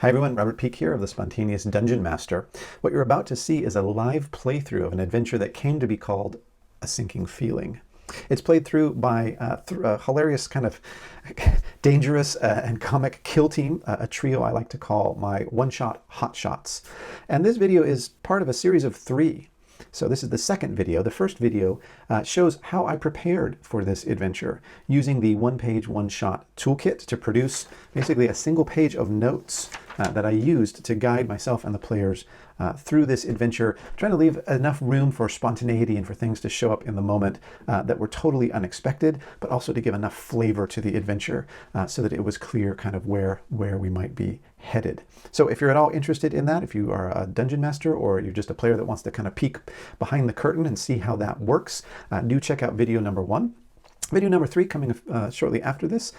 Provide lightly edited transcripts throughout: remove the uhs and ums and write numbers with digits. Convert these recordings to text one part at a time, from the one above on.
Hi everyone, Robert Peake here of the Spontaneous Dungeon Master. What you're about to see is a live playthrough of an adventure that came to be called A Sinking Feeling. It's played through by a hilarious kind of dangerous and comic kill team, a trio I like to call my one-shot Hotshots. And this video is part of a series of 3. So this is the second video. The first video shows how I prepared for this adventure using the one-page, one-shot toolkit to produce basically a single page of notes that I used to guide myself and the players through this adventure, trying to leave enough room for spontaneity and for things to show up in the moment that were totally unexpected, but also to give enough flavor to the adventure so that it was clear kind of where we might be headed. So if you're at all interested in that, if you are a dungeon master or you're just a player that wants to kind of peek behind the curtain and see how that works, do check out video number 1. Video number 3, coming shortly after this,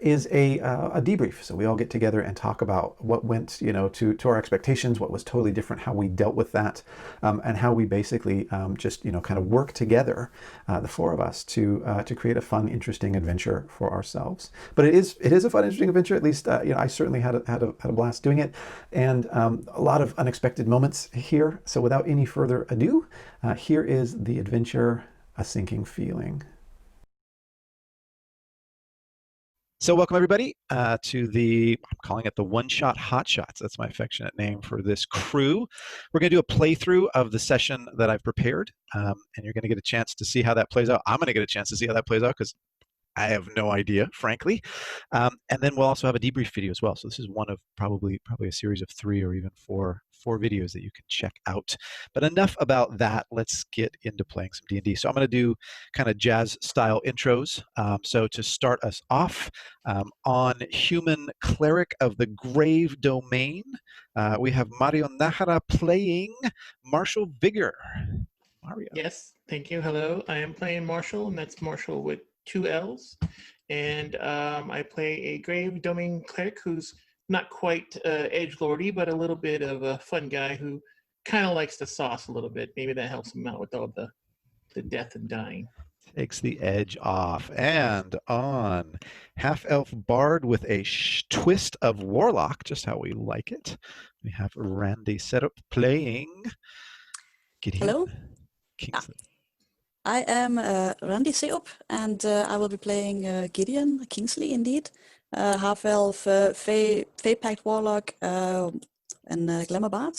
is a debrief. So we all get together and talk about what went, to our expectations, what was totally different, how we dealt with that, and how we basically just, kind of work together, the 4 of us, to create a fun, interesting adventure for ourselves. But it is a fun, interesting adventure. At least, I certainly had a blast doing it, and a lot of unexpected moments here. So without any further ado, here is the adventure, A Sinking Feeling. So welcome everybody to I'm calling it the one-shot Hotshots. That's my affectionate name for this crew. We're going to do a playthrough of the session that I've prepared, and you're going to get a chance to see how that plays out. I'm going to get a chance to see how that plays out because I have no idea, frankly. And then we'll also have a debrief video as well. So this is one of probably a series of 3 or even four videos that you can check out. But enough about that. Let's get into playing some D&D. So I'm going to do kind of jazz-style intros. So to start us off, on Human Cleric of the Grave Domain, we have Mario Najera playing Marshall Vigor. Mario. Yes, thank you. Hello, I am playing Marshall, and that's Marshall with 2 L's. And I play a Grave Domain cleric who's not quite edgelordy, but a little bit of a fun guy who kind of likes the sauce a little bit. Maybe that helps him out with all the death and dying. Takes the edge off. And on Half-Elf Bard with a twist of Warlock, just how we like it, we have Randi Serup playing Gideon. Hello. Kingsley. I am Randi Serup, and I will be playing Gideon, Kingsley indeed, half-elf, Fey-packed Warlock, and Glamour Bard.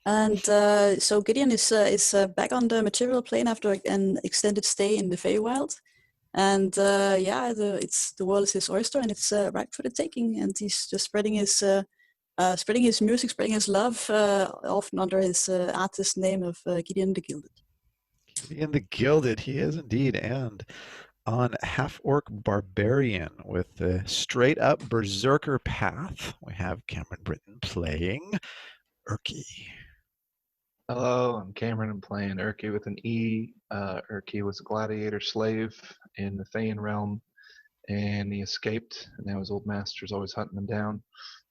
And so Gideon is back on the material plane after an extended stay in the Feywild. And the world is his oyster, and it's ripe for the taking. And he's just spreading his music, spreading his love, often under his artist name of Gideon the Gilded. Gideon the Gilded, he is indeed. And on Half-Orc Barbarian with the straight-up Berserker path, we have Cameron Britton playing Erki. Hello, I'm Cameron. I'm playing Erki with an E. Erki was a gladiator slave in the Thayan realm, and he escaped, and now his old master's always hunting him down.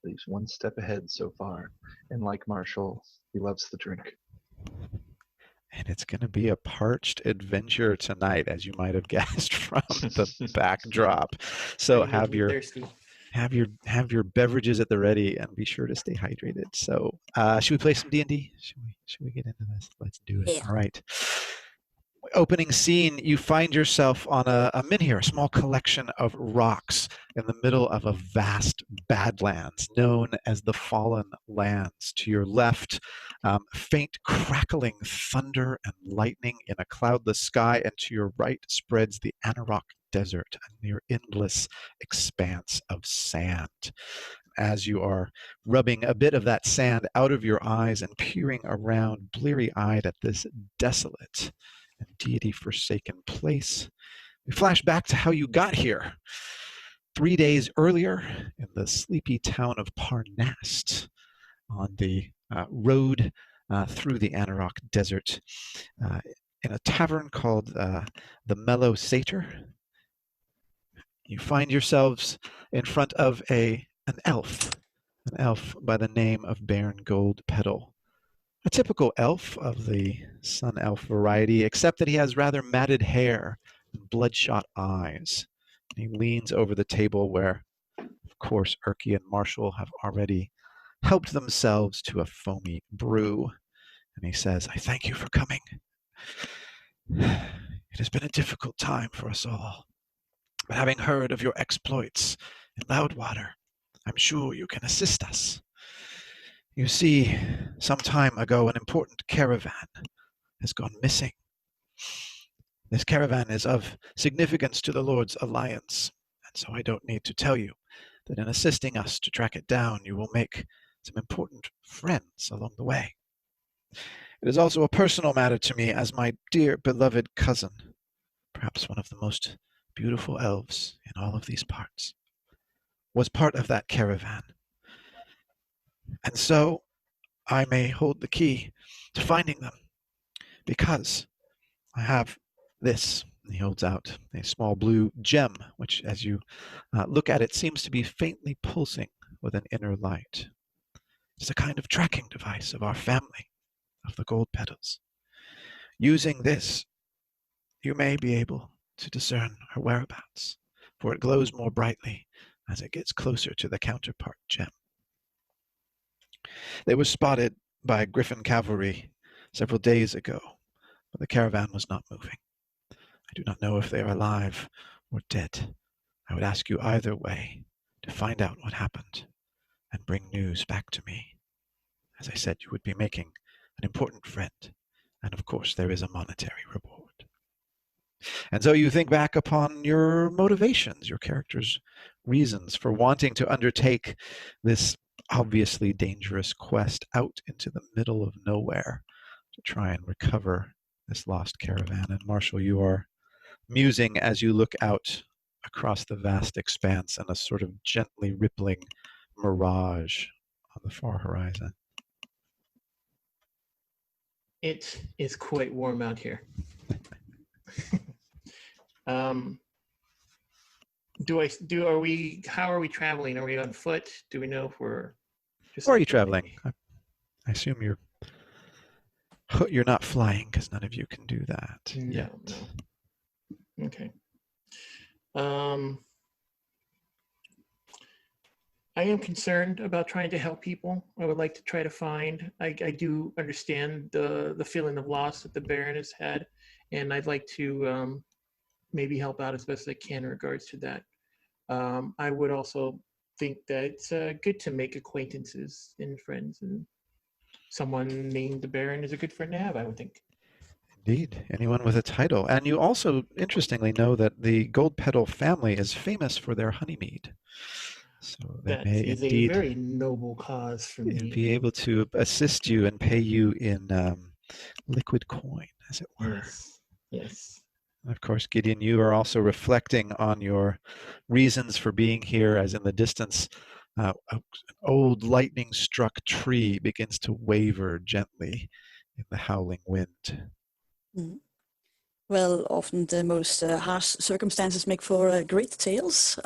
But he's one step ahead so far, and like Marshall, he loves the drink. And it's going to be a parched adventure tonight, as you might have guessed from the backdrop. So have your beverages at the ready and be sure to stay hydrated. So should we play some D&D? Should we get into this? Let's do it. Yeah. All right. Opening scene, you find yourself on a menhir, a small collection of rocks in the middle of a vast badlands known as the Fallen Lands. To your left, faint crackling thunder and lightning in a cloudless sky, and to your right spreads the Anarok Desert, a near endless expanse of sand. As you are rubbing a bit of that sand out of your eyes and peering around bleary-eyed at this desolate and deity-forsaken place, we flash back to how you got here. 3 days earlier, in the sleepy town of Parnast, on the road through the Anarok Desert, in a tavern called the Mellow Satyr, you find yourselves in front of an elf by the name of Baron Gold Petal. A typical elf of the sun elf variety, except that he has rather matted hair and bloodshot eyes. He leans over the table where, of course, Erki and Marshall have already helped themselves to a foamy brew. And he says, I thank you for coming. It has been a difficult time for us all. But having heard of your exploits in Loudwater, I'm sure you can assist us. You see, some time ago, an important caravan has gone missing. This caravan is of significance to the Lord's Alliance, and so I don't need to tell you that in assisting us to track it down, you will make some important friends along the way. It is also a personal matter to me as my dear beloved cousin, perhaps one of the most beautiful elves in all of these parts, was part of that caravan. And so I may hold the key to finding them, because I have this. He holds out a small blue gem, which, as you look at it, seems to be faintly pulsing with an inner light. It's a kind of tracking device of our family, of the gold petals. Using this, you may be able to discern her whereabouts, for it glows more brightly as it gets closer to the counterpart gem. They were spotted by Griffin cavalry several days ago, but the caravan was not moving. I do not know if they are alive or dead. I would ask you either way to find out what happened and bring news back to me. As I said, you would be making an important friend, and of course there is a monetary reward. And so you think back upon your motivations, your character's reasons for wanting to undertake this obviously dangerous quest out into the middle of nowhere to try and recover this lost caravan. And Marshall, you are musing as you look out across the vast expanse and a sort of gently rippling mirage on the far horizon. It is quite warm out here. How are we traveling? Are we on foot? Do we know if we're just... Or are you traveling? I assume you're not flying, because none of you can do that yet. No. Okay. I am concerned about trying to help people. I would like to try to find. I do understand the feeling of loss that the Baron has had, and I'd like to maybe help out as best as I can in regards to that. I would also think that it's good to make acquaintances and friends, and someone named the Baron is a good friend to have, I would think. Indeed, anyone with a title. And you also, interestingly, know that the Gold Petal family is famous for their honeymead. So that may is indeed a very noble cause for me. Be able to assist you and pay you in liquid coin, as it were. Yes. Yes. Of course, Gideon, you are also reflecting on your reasons for being here, as in the distance, an old lightning-struck tree begins to waver gently in the howling wind. Mm. Well, often the most harsh circumstances make for great tales.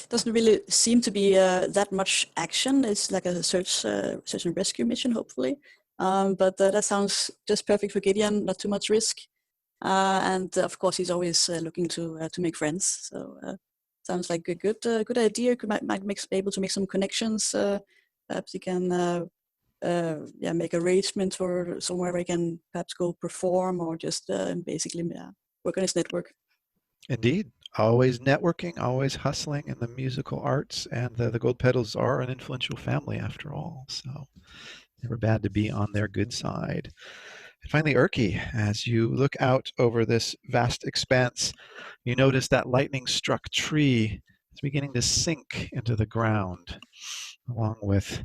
Doesn't really seem to be that much action. It's like a search and rescue mission, hopefully. But that sounds just perfect for Gideon. Not too much risk, and of course he's always looking to make friends. So sounds like a good idea. Might be able to make some connections. Perhaps he can. Make arrangements for somewhere where he can perhaps go perform, or just basically work on his network. Indeed. Always networking, always hustling in the musical arts, and the Gold Petals are an influential family after all, so never bad to be on their good side. And finally, Erki, as you look out over this vast expanse, you notice that lightning-struck tree is beginning to sink into the ground, along with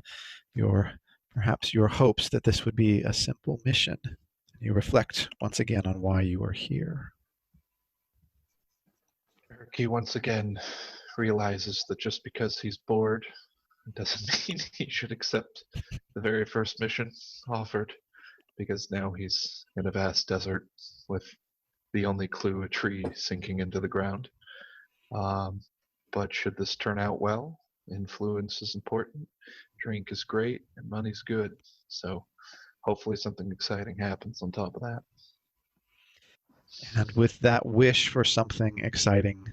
perhaps your hopes that this would be a simple mission. You reflect once again on why you are here. Erki once again realizes that just because he's bored doesn't mean he should accept the very first mission offered, because now he's in a vast desert with the only clue a tree sinking into the ground. But should this turn out well, influence is important, drink is great, and money's good. So hopefully something exciting happens on top of that. And with that wish for something exciting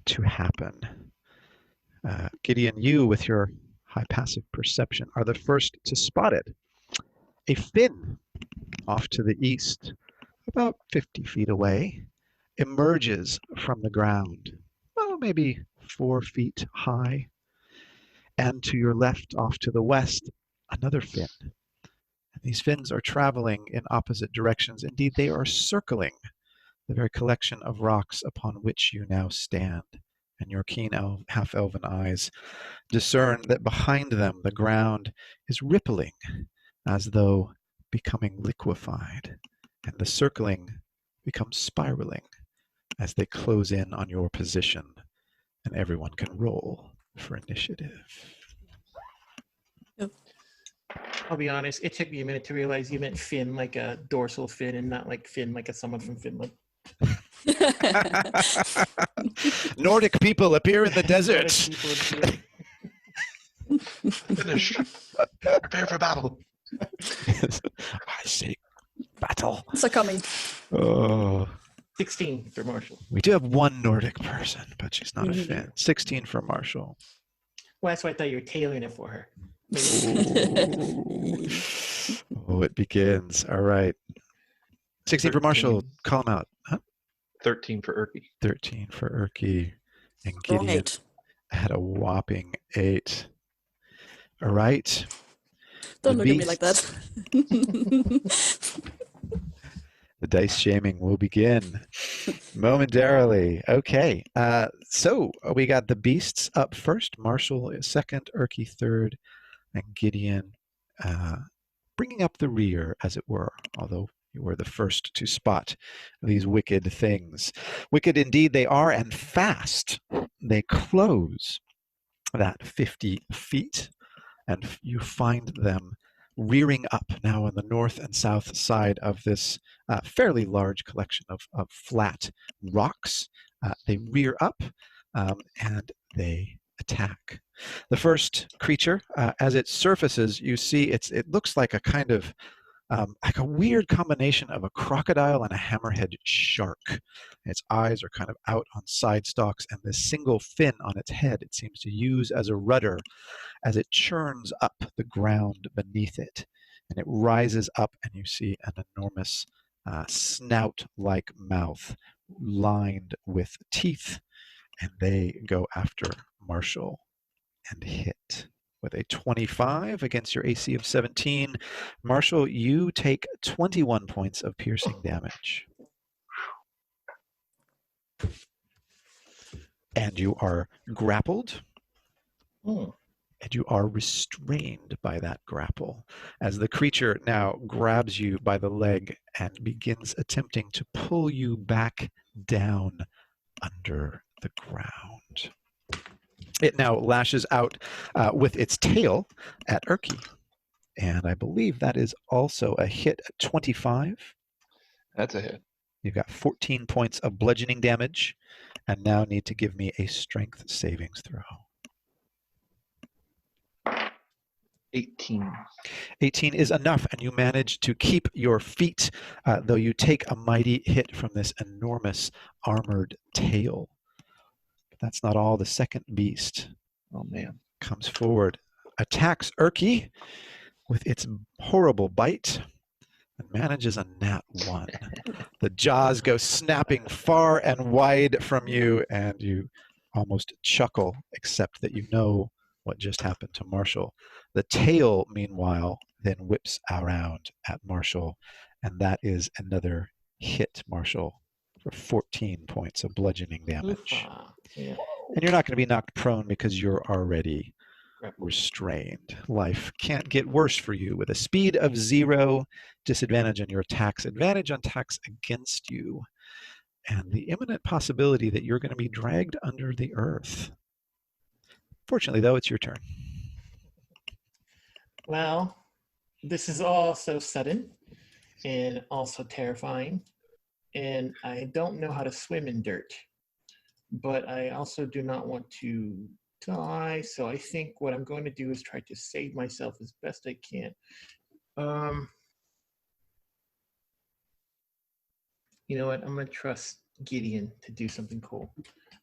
to happen, Gideon, you with your high passive perception are the first to spot it. A fin off to the east, about 50 feet away, emerges from the ground, well, maybe 4 feet high. And to your left, off to the west, another fin. And these fins are traveling in opposite directions. Indeed, they are circling the very collection of rocks upon which you now stand. And your keen half-elven eyes discern that behind them the ground is rippling as though becoming liquefied, and the circling becomes spiraling as they close in on your position, and everyone can roll for initiative. I'll be honest, it took me a minute to realize you meant fin like a dorsal fin and not like Finn like a someone from Finland. Nordic people appear in the desert. Finish. Prepare for battle. I say battle. It's a coming. Oh. 16 for Marshall. We do have one Nordic person, but she's not a Finn. 16 for Marshall. Well, that's why I thought you were tailoring it for her. Oh, it begins. All right. 16 for Marshall. Call him out. Huh? 13 for Erki. 13 for Erki. And Wrong Gideon 8. had a whopping 8. All right. Don't The look at me like that. The dice shaming will begin momentarily. Okay. So we got the beasts up first. Marshall is second, Erki third, and Gideon bringing up the rear, as it were, although you were the first to spot these wicked things. Wicked indeed they are, and fast. They close that 50 feet, and you find them rearing up now on the north and south side of this fairly large collection of flat rocks. They rear up and they attack. The first creature, as it surfaces, you see it looks like a kind of like a weird combination of a crocodile and a hammerhead shark. Its eyes are kind of out on side stalks, and this single fin on its head it seems to use as a rudder as it churns up the ground beneath it. And it rises up, and you see an enormous snout-like mouth lined with teeth. And they go after Marshall and hit with a 25 against your AC of 17. Marshall, you take 21 points of piercing damage. And you are grappled. And you are restrained by that grapple as the creature now grabs you by the leg and begins attempting to pull you back down under the ground. It now lashes out with its tail at Erki. And I believe that is also a hit at 25. That's a hit. You've got 14 points of bludgeoning damage and now need to give me a strength savings throw. 18. 18 is enough, and you manage to keep your feet, though you take a mighty hit from this enormous armored tail. But that's not all. The second beast comes forward, attacks Erki with its horrible bite, and manages a nat 1. The jaws go snapping far and wide from you, and you almost chuckle, except that you know what just happened to Marshall. The tail, meanwhile, then whips around at Marshall, and that is another hit, Marshall, for 14 points of bludgeoning damage. Yeah. And you're not going to be knocked prone because you're already restrained. Life can't get worse for you with a speed of 0, disadvantage on your attacks, advantage on attacks against you, and the imminent possibility that you're going to be dragged under the earth. Fortunately, though, it's your turn. Well, this is all so sudden and also terrifying. And I don't know how to swim in dirt. But I also do not want to die. So I think what I'm going to do is try to save myself as best I can. You know what? I'm going to trust Gideon to do something cool.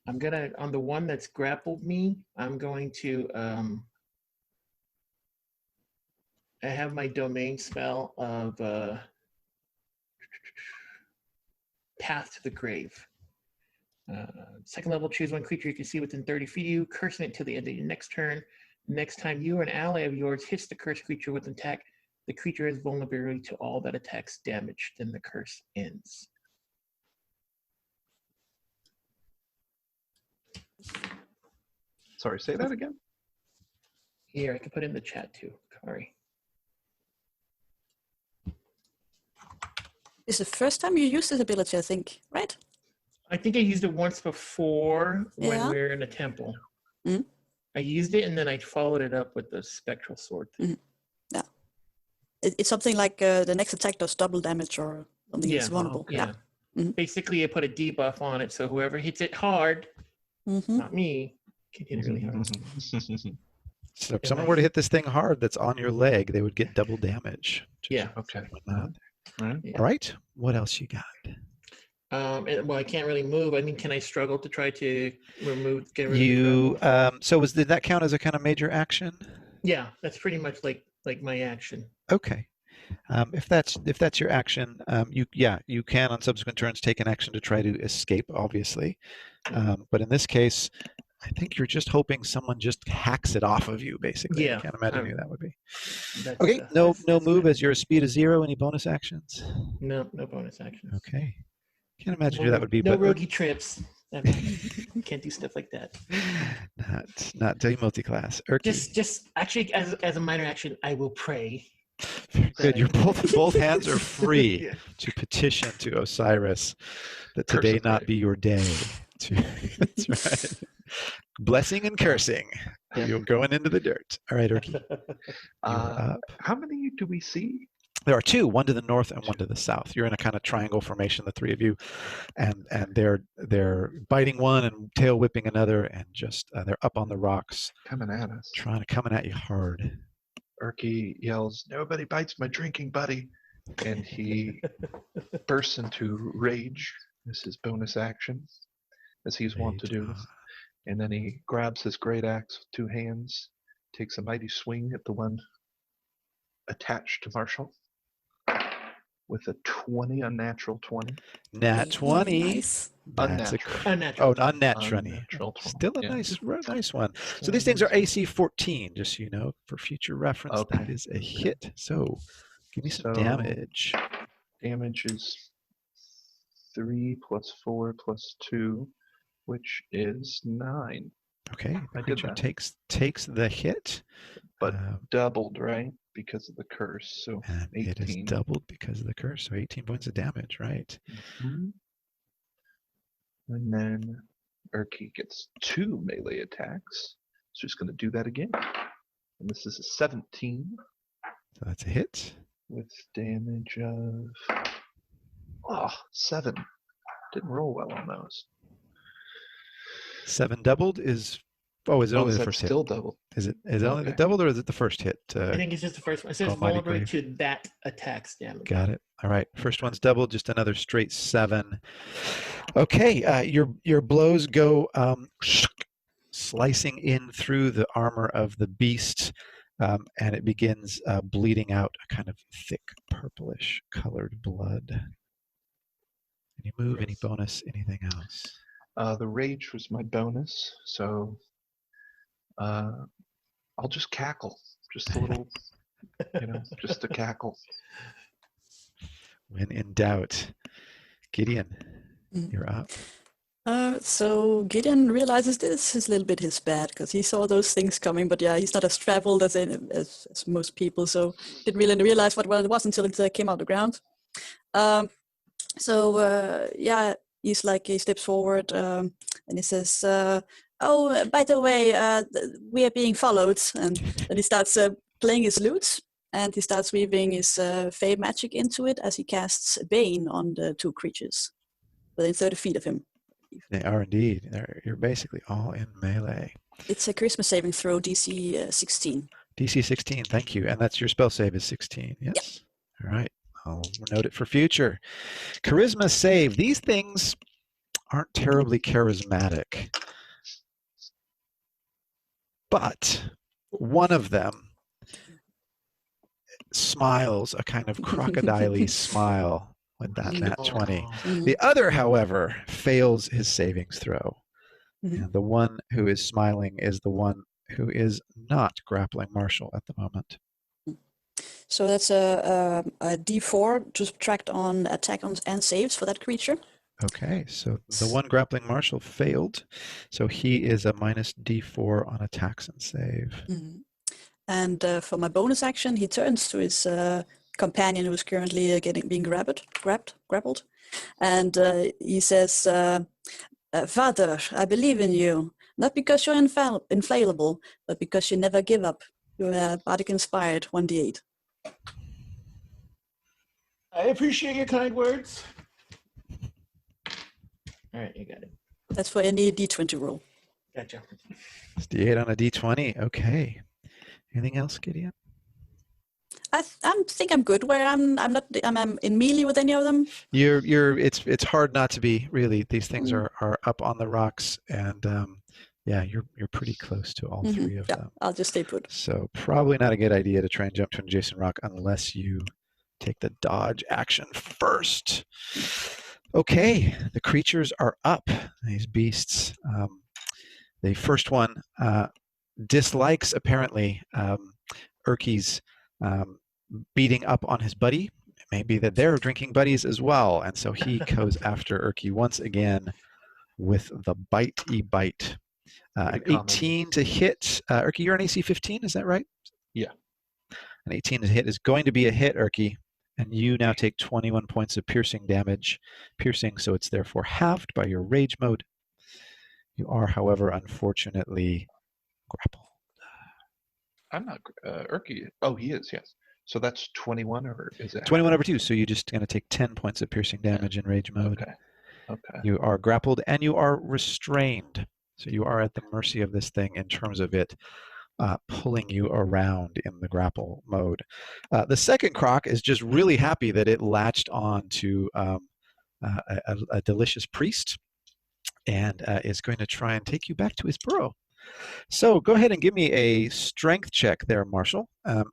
I'm gonna, on the one that's grappled me, I'm going to, I have my domain spell of Path to the Grave. Second level, choose one creature you can see within 30 feet of you, cursing it till the end of your next turn. Next time you or an ally of yours hits the cursed creature with an attack, the creature has vulnerability to all that attacks damage. Then the curse ends. Sorry, say that again. Here, I can put in the chat too. Sorry. It's the first time you use this ability, I think, right? I think I used it once before when Yeah. we were in a temple. Mhm. I used it and then I followed it up with the spectral sword thing. Yeah. It's something like the next attack does double damage or something. It's vulnerable. Yeah. Mhm. Basically, I put a debuff on it, so whoever hits it hard, Mm-hmm. not me, can hit it really hard. So if someone were to hit this thing hard that's on your leg, they would get double damage. Yeah. Okay. Throwing that out All right. Yeah. All right. What else you got? Well, I can't really move. I mean, can I struggle to try to get rid of the You grapple? so did that count as a kind of major action? Yeah, that's pretty much like my action. Okay. If that's your action, you can on subsequent turns take an action to try to escape, obviously. But in this case, I think you're just hoping someone just hacks it off of you, basically. Yeah, I can't imagine who that would be. That's, Okay, no that's move good. as your speed is 0. Any bonus actions? No bonus actions. Okay. Can't imagine who that would be, No but roguey trips. Can't do stuff like that. not multi-class. Erki. Just actually, as a minor action, I will pray. Good. Your both hands are free Yeah. to petition to Osiris that Curse today of not life. be your day. That's right. Blessing and cursing. Yeah. You're going into the dirt. All right, Erki. You're up. How many do we see? There are 2, one to the north and one to the south. You're in a kind of triangle formation, the 3 of you, and they're biting one and tail whipping another, and just they're up on the rocks, Coming at us. coming at you hard. Erki yells, "Nobody bites my drinking buddy," and he bursts into rage. This is bonus action, as he's wont to do. And then he grabs his great axe with 2 hands, takes a mighty swing at the one attached to Marshall with a 20, unnatural 20. Nat 20. Nice. That's Unnatural. unnat 20. Unnatural 20. Still a Yeah. nice one. So these things are AC 14, just so you know, for future reference. Okay. That is a hit. So give me some So- damage. Damage is 3 plus 4 plus 2, which is 9. Okay, the I did creature that. takes the hit. But Um, doubled, right? Because of the curse. So and it is 18. doubled because of the curse. So 18 points of damage, right? Mhm. And then Erki gets 2 melee attacks. So he's going to do that again. And this is a 17 So that's a hit. with damage of 7. Didn't roll well on those. 7 doubled is. Oh, is it only is the that first still hit? double? Is it only the Okay. doubled, or is it the first hit? I think it's just the first one. It says Almighty vulnerable Grave. to that attack's damage. Got it. All right. First one's doubled, just another straight 7. Okay. Your blows go slicing in through the armor of the beast, and it begins bleeding out a kind of thick purplish colored blood. Any move, any bonus, anything else? The rage was my bonus, so I'll just cackle. Just a little, just a cackle. When in doubt. Gideon, Mhm. you're up. So Gideon realizes this is a little bit his bad because he saw those things coming, but yeah, he's not as traveled as most people, so didn't really realize what it was until it came out of the ground. Yeah, he steps forward and he says, "Oh, by the way, we are being followed," and then he starts playing his lute. And he starts weaving his Fey magic into it as he casts Bane on the 2 creatures within 30 feet of him. They are indeed. You're basically all in melee. It's a charisma saving throw, DC 16. DC 16, thank you. And that's your spell save is 16, yes? All right. I'll note it for future. Charisma save. These things, aren't terribly charismatic. But one of them smiles a kind of crocodile-y smile with that nat 20. Mhm. The other, however, fails his savings throw. Mhm. And the one who is smiling is the one who is not grappling Marshall at the moment. So that's a D4 to subtract on attack on and saves for that creature. Okay, so the one grappling Marshall failed. So he is a minus D4 on attacks and save. Mhm. And for my bonus action, he turns to his companion who is currently being grappled, and he says, "Father, I believe in you, not because you're infallible, but because you never give up. You're bardic inspired, 1d8." I appreciate your kind words. All right, you got it. That's for any D20 roll. Gotcha. It's D8 on a D20. Okay. Anything else, Gideon? I think I'm good where I'm in melee with any of them. It's hard not to be, really. These things are up on the rocks, and yeah, you're pretty close to all three of them. I'll just stay put. So probably not a good idea to try and jump to an adjacent rock unless you take the dodge action first. Okay, the creatures are up. These beasts. The first one dislikes, apparently, Erki's beating up on his buddy. It may be that they're drinking buddies as well. And so he goes after Erki once again with the bite. An 18 to hit. Erki, you're on AC 15, is that right? Yeah. An 18 to hit is going to be a hit, Erki. And you now take 21 points of piercing damage. Piercing, so it's therefore halved by your rage mode. You are, however, unfortunately grappled. I'm not Erki. Oh, he is. Yes. So that's 21, or is it 21 over 2, so you're just going to take 10 points of piercing damage in rage mode. Okay. You are grappled and you are restrained. So you are at the mercy of this thing in terms of it pulling you around in the grapple mode. The second croc is just really happy that it latched on to a delicious priest and is going to try and take you back to his burrow. So go ahead and give me a strength check there, Marshall,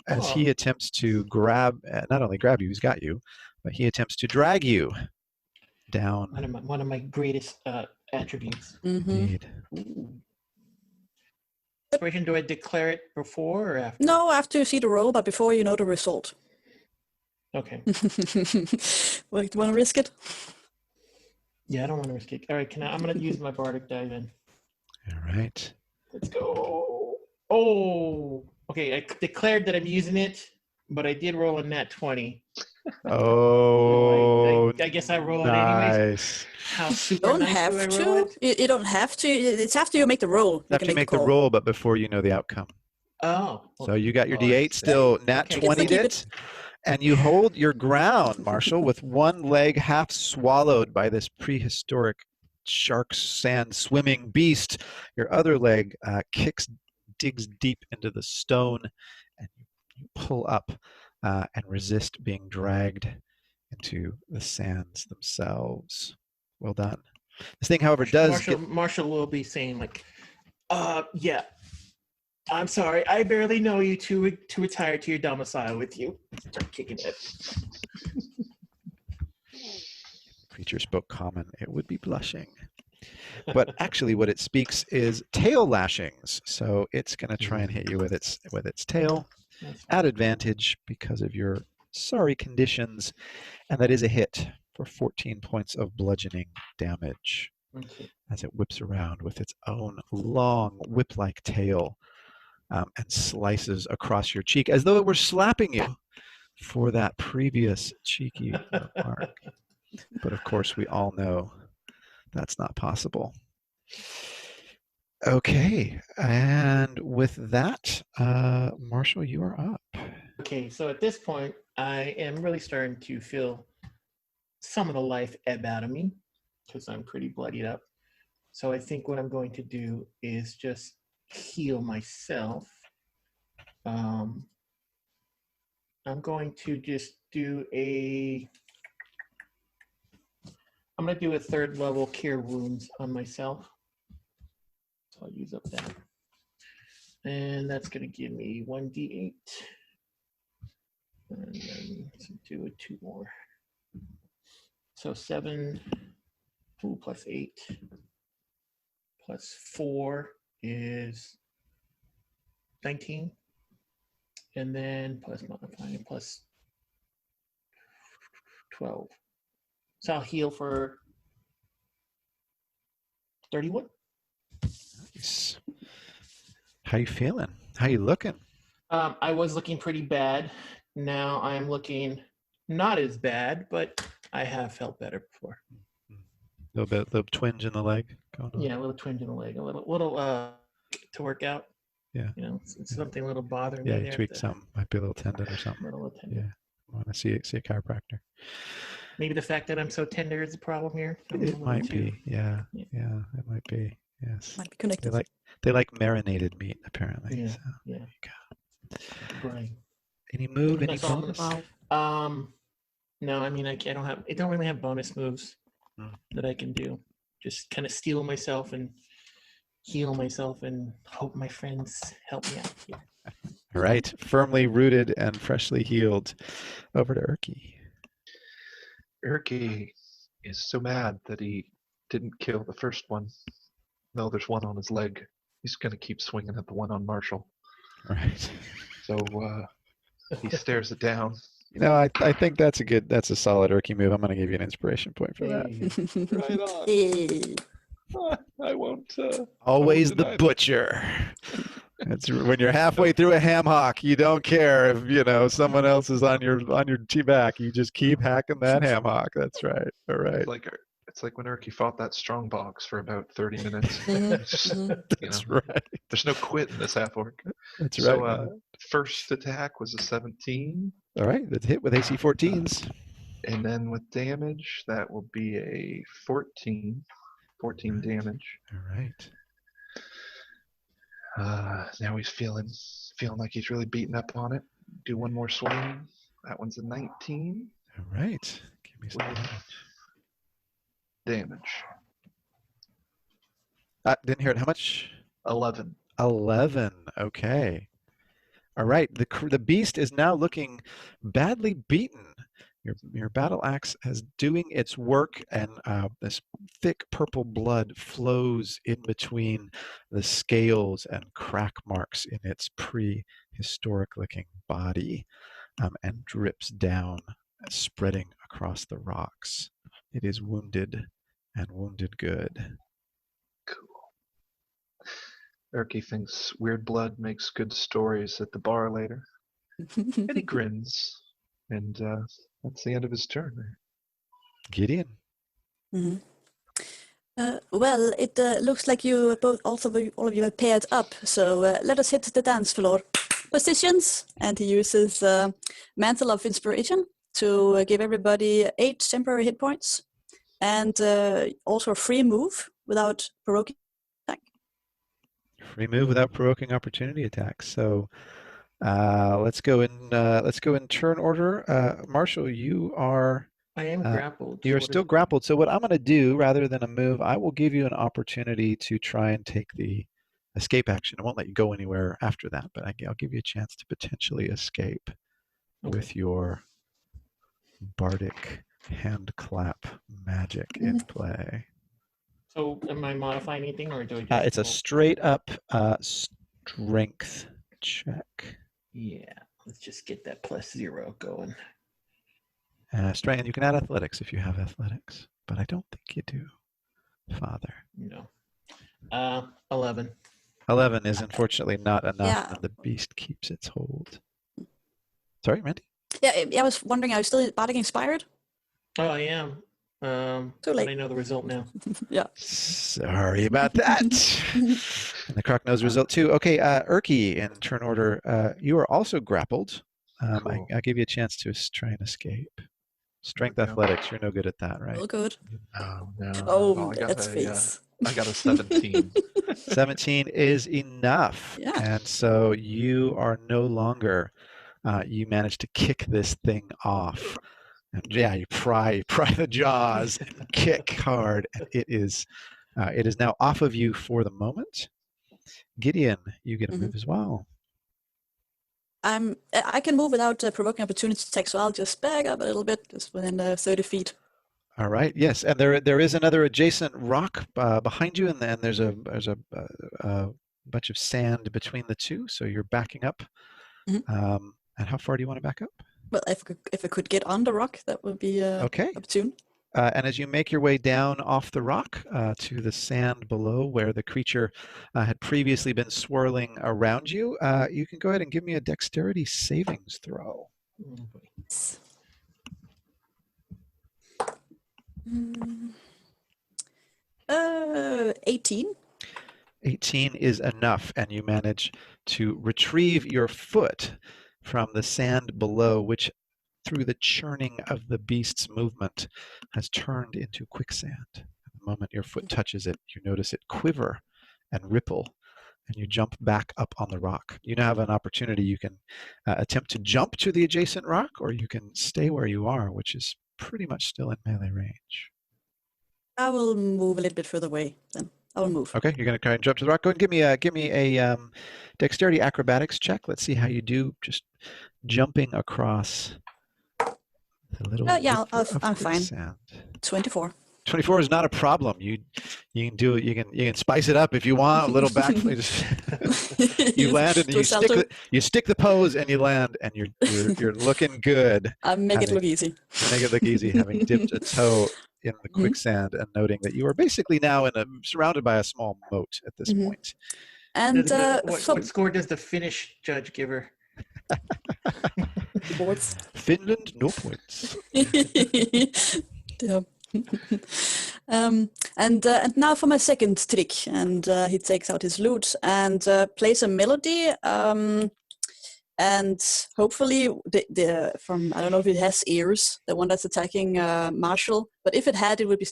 as he attempts to not only grab you, he's got you, but he attempts to drag you down. One of my greatest attributes. Indeed. Inspiration, do I declare it before or after? No, after you see the roll, but before you know the result. Okay. Well, do you want to risk it? Yeah, I don't want to risk it. All right, I'm going to use my bardic die then. All right. Let's go. Oh, okay. I declared that I'm using it, but I did roll a nat 20. Oh, I guess I roll it nice. anyways. How super Don't nice have do I roll to. it? You don't have to. It's after you make the roll. You have to make the roll, but before you know the outcome. Oh. So you got your well, D8 still nat okay. 20 it, and you hold your ground, Marshall, with one leg half swallowed by this prehistoric shark sand swimming beast. Your other leg digs deep into the stone, and you pull up and resist being dragged into the sands themselves. Well done. This thing, however, does Marshall will be saying like, yeah, I'm sorry, I barely know you to retire to your domicile with you. Start kicking it. Creature spoke common, it would be blushing. But actually what it speaks is tail lashings. So it's going to try and hit you with its tail at advantage because of your sorry conditions. And that is a hit for 14 points of bludgeoning damage as it whips around with its own long whip-like tail and slices across your cheek as though it were slapping you for that previous cheeky remark. But of course, we all know that's not possible. Okay, and with that, Marshall, you are up. Okay, so at this point, I am really starting to feel some of the life ebb out of me because I'm pretty bloodied up. So I think what I'm going to do is just heal myself. I'm going to just do a I'm gonna do a 3rd level cure wounds on myself. So I'll use up that. And that's gonna give me 1d8. And then do a 2 more. So 7 plus 8 plus 4 is 19. And then plus modifying plus 12. So I'll heal for 31. Nice. How you feeling? How you looking? I was looking pretty bad. Now I'm looking not as bad, but I have felt better before. A little bit, the twinge in the leg going on. Yeah, a little twinge in the leg, a little to work out. Yeah. You know, it's something a little bothering Yeah, me you there. tweaked something. Might be a little tendon or something. Little tender. Yeah. I want to see a chiropractor. Maybe the fact that I'm so tender is a problem here. It might be. Yeah. Yeah, it might be. Yes. Might be connected. They like marinated meat apparently. Yeah. So. Yeah. Right. Any move? Any That's all I'm bonus? No, I mean I don't really have bonus moves that I can do. Just kind of steel myself and heal myself and hope my friends help me out here. All right. Firmly rooted and freshly healed. Over to Erki. Erki is so mad that he didn't kill the first one. No, there's one on his leg. He's going to keep swinging at the one on Marshall. Right. So he stares it down. You know, I think that's a solid Erki move. I'm going to give you an inspiration point for that. Right on. I won't. Always deny the that. butcher. It's when you're halfway through a ham hock, you don't care if someone else is on your back. You just keep hacking that ham hock. That's right. All right. It's like when Erki fought that strong box for about 30 minutes. That's right. There's no quit in this half orc. That's So right. first attack was a 17, All right. That's hit with AC 14s. and then with damage that will be a 14 damage. All right. Now he's feeling like he's really beating up on it. Do one more swing. That one's a 19. All right. Give me some Damage. didn't hear it. How much? 11. 11. Okay. All right. The beast is now looking badly beaten. Your battle axe is doing its work, and this thick purple blood flows in between the scales and crack marks in its prehistoric-looking body, and drips down, spreading across the rocks. It is wounded, and wounded good. Cool. Erki thinks weird blood makes good stories at the bar later. And he grins. And that's the end of his turn. Gideon. Mhm. Well, it looks like you both, all of you have paired up, so let us hit the dance floor. Positions, and he uses Mantle of Inspiration to give everybody 8 temporary hit points, and also a free move without provoking attack. Free move without provoking opportunity attacks. So let's go in turn order. Marshall, you are. I am grappled. You are still grappled. So what I'm going to do, rather than a move, I will give you an opportunity to try and take the escape action. I won't let you go anywhere after that, but I'll give you a chance to potentially escape with your bardic hand clap magic in play. So am I modifying anything, or do I just It's a straight up strength check. Yeah, let's just get that +0 going. Strength, and you can add athletics if you have athletics, but I don't think you do, Father. No. 11. 11 is unfortunately not enough, Yeah. and the beast keeps its hold. Sorry, Randy? Yeah, I was wondering, are you still bardic inspired? Oh, I am. Too But late. I know the result now. Yeah. Sorry about that. And the croc knows the result too. Okay, Erki, in turn order, you are also grappled. Cool. I'll give you a chance to try and escape. Strength There we go. athletics, you're no good at that, right? Oh, good. Oh, no. Oh, I got that's a, face. I got a 17. 17 is enough. Yeah. And so you are no longer, you managed to kick this thing off. And yeah, you pry the jaws and kick hard. And it is now off of you for the moment. Gideon, you get a move as well. I can move without provoking opportunity attack, so I'll just back up a little bit, just within 30 feet. All right. Yes, and there is another adjacent rock behind you, and then there's a bunch of sand between the two, so you're backing up. Mm-hmm. And how far do you want to back up? Well, if I could get on the rock, that would be okay. opportune. And as you make your way down off the rock to the sand below where the creature had previously been swirling around you, you can go ahead and give me a dexterity savings throw. 18. 18 is enough, and you manage to retrieve your foot from the sand below, which through the churning of the beast's movement has turned into quicksand. The moment your foot touches it, you notice it quiver and ripple, and you jump back up on the rock. You now have an opportunity. You can attempt to jump to the adjacent rock, or you can stay where you are, which is pretty much still in melee range. I will move a little bit further away then. I will move. Okay, you're going to try and jump to the rock. Go ahead and give me a dexterity acrobatics check. Let's see how you do just jumping across the little. Yeah, I'm fine. 24. 24 is not a problem. You can do it. You can spice it up if you want. A little backflip. You land and you stick the pose and you land and you're looking good. Make it look easy. Make it look easy. Having dipped a toe in the quicksand and noting that you are basically now surrounded by a small moat at this point. And what score does the Finnish judge give her? Boards. Finland, no points. Yeah. And now for my second trick, and he takes out his lute and plays a melody, and hopefully from I don't know if it has ears, the one that's attacking Marshall, but if it had, it would be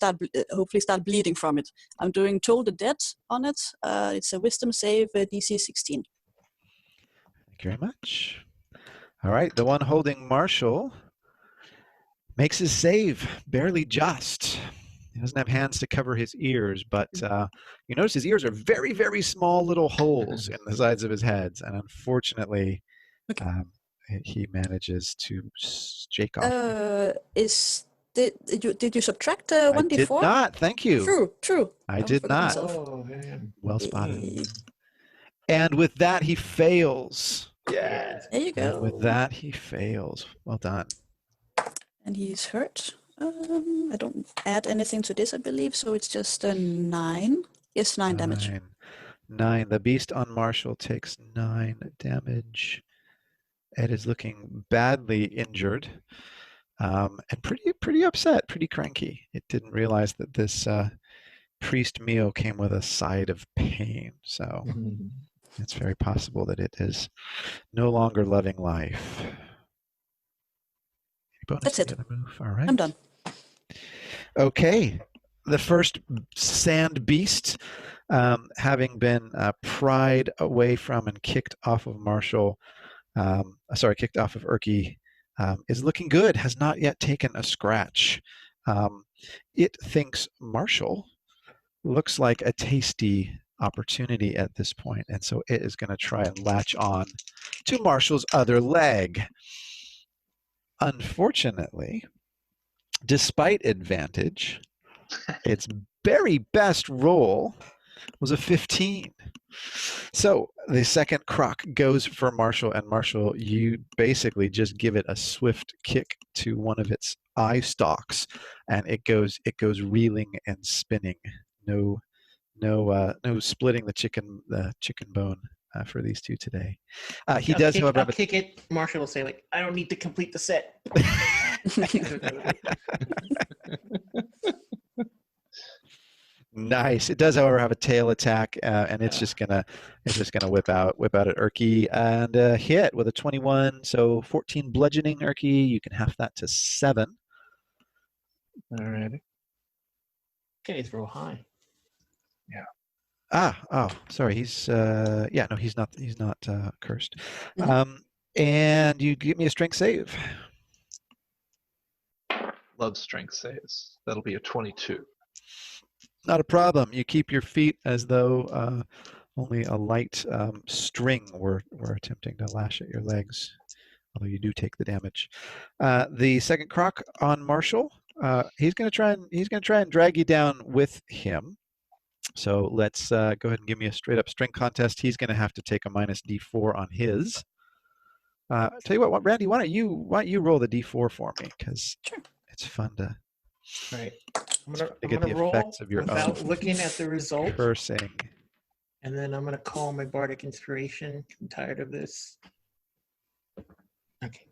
hopefully start bleeding from it. I'm doing Toll the Dead on it. It's a Wisdom save, DC 16. Thank you very much. All right, the one holding Marshall makes his save, barely just. He doesn't have hands to cover his ears, but you notice his ears are very, very small little holes in the sides of his heads, and unfortunately, he manages to shake off. Did you subtract 1d4? I did not, thank you. True. I did not. Oh, man. Well spotted. And with that, he fails. Yeah. There you go. And with that, he fails. Well done. And he's hurt. I don't add anything to this, I believe, so it's just a 9. Yes, 9 damage. 9. The beast on Marshall takes 9 damage. Ed is looking badly injured, and pretty upset, pretty cranky. It didn't realize that this priest meal came with a side of pain, so it's very possible that it is no longer loving life. That's it. Move? All right. I'm done. Okay. The first sand beast, having been pried away from and kicked off of kicked off of Erki, is looking good, has not yet taken a scratch. It thinks Marshall looks like a tasty opportunity at this point, and so it is going to try and latch on to Marshall's other leg. Unfortunately, despite advantage, its very best roll was a 15. So the second croc goes for Marshall, and Marshall, you basically just give it a swift kick to one of its eye stalks, and it goes reeling and spinning. No splitting the chicken bone for these two today. I'll kick it. Marshall will say, I don't need to complete the set. Nice. It does, however, have a tail attack, and it's just gonna whip out at Erki and hit with a 21. So 14 bludgeoning. Erki, you can half that to 7. All right. Okay, throw high. Yeah. Sorry. He's he's not cursed. And you give me a strength save. love strength saves. That'll be a 22. Not a problem. You keep your feet as though only a light string were attempting to lash at your legs, although you do take the damage. The second croc on Marshall. He's going to try and drag you down with him. So let's go ahead and give me a straight up strength contest. He's going to have to take a minus D4 on his. Tell you what, Randy, why don't you roll the D4 for me, because Sure. it's fun to All right. I'm get gonna the roll effects of your without own looking at the result, cursing. and then I'm gonna call my bardic inspiration. I'm tired of this. Okay.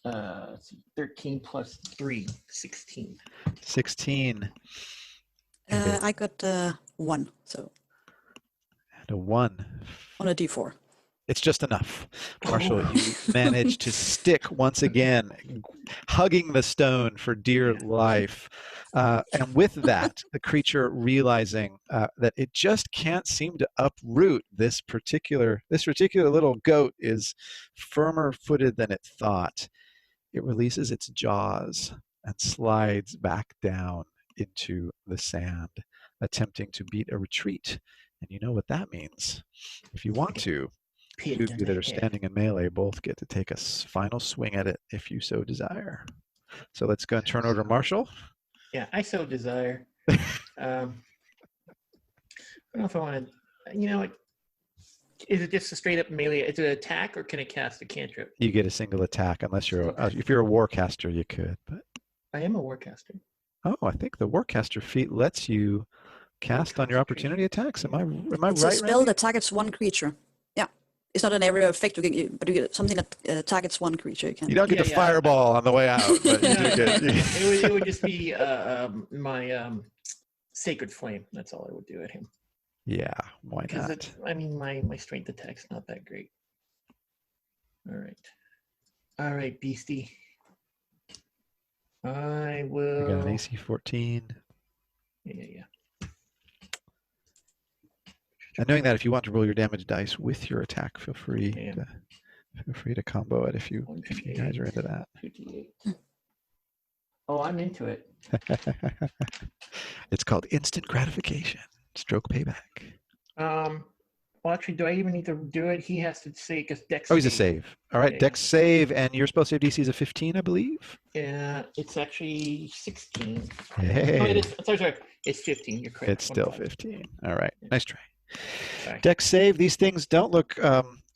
Let's see, 13 plus 3, 16. 16 I got 1, so and a 1. on a D4. It's just enough. Marshall, you manage to stick once again, hugging the stone for dear life. And with that, the creature realizing that it just can't seem to uproot this particular little goat is firmer footed than it thought. It releases its jaws and slides back down into the sand, attempting to beat a retreat. And you know what that means. If you want to, two of you that are standing in melee both get to take a final swing at it if you so desire. So let's go and turn over to Marshall. Yeah, I so desire. I don't know if I want to. You know what? Is it just a straight up melee? Is it an attack, or can it cast a cantrip? You get a single attack unless you're if you're a warcaster, you could. But I am a warcaster. oh, I think the warcaster feat lets you cast on your opportunity attacks. Am I It's right? a spell Randy? that targets one creature. Yeah. It's not an area effect, but you get something that targets one creature. You don't get to fireball on the way out, but you do get. It would just be my sacred flame. That's all I would do at him. Yeah, why Because not? I mean, my strength attack's not that great. All right, beastie. I will. You got an AC 14. Yeah. And knowing that, if you want to roll your damage dice with your attack, feel free Yeah. to combo it if you guys are into that. 2d8. Oh, I'm into it. It's called instant gratification. Stroke payback. Well, actually, do I even need to do it? He has to say because Dex. Oh, he's a save. All right, Yeah. Dex save, and your spell save DC is a 15, I believe. Yeah, it's actually 16. Hey. Oh, it is. Sorry. It's 15. You're correct. It's still 1-5. 15. All right, nice try. Sorry. Dex save. These things don't look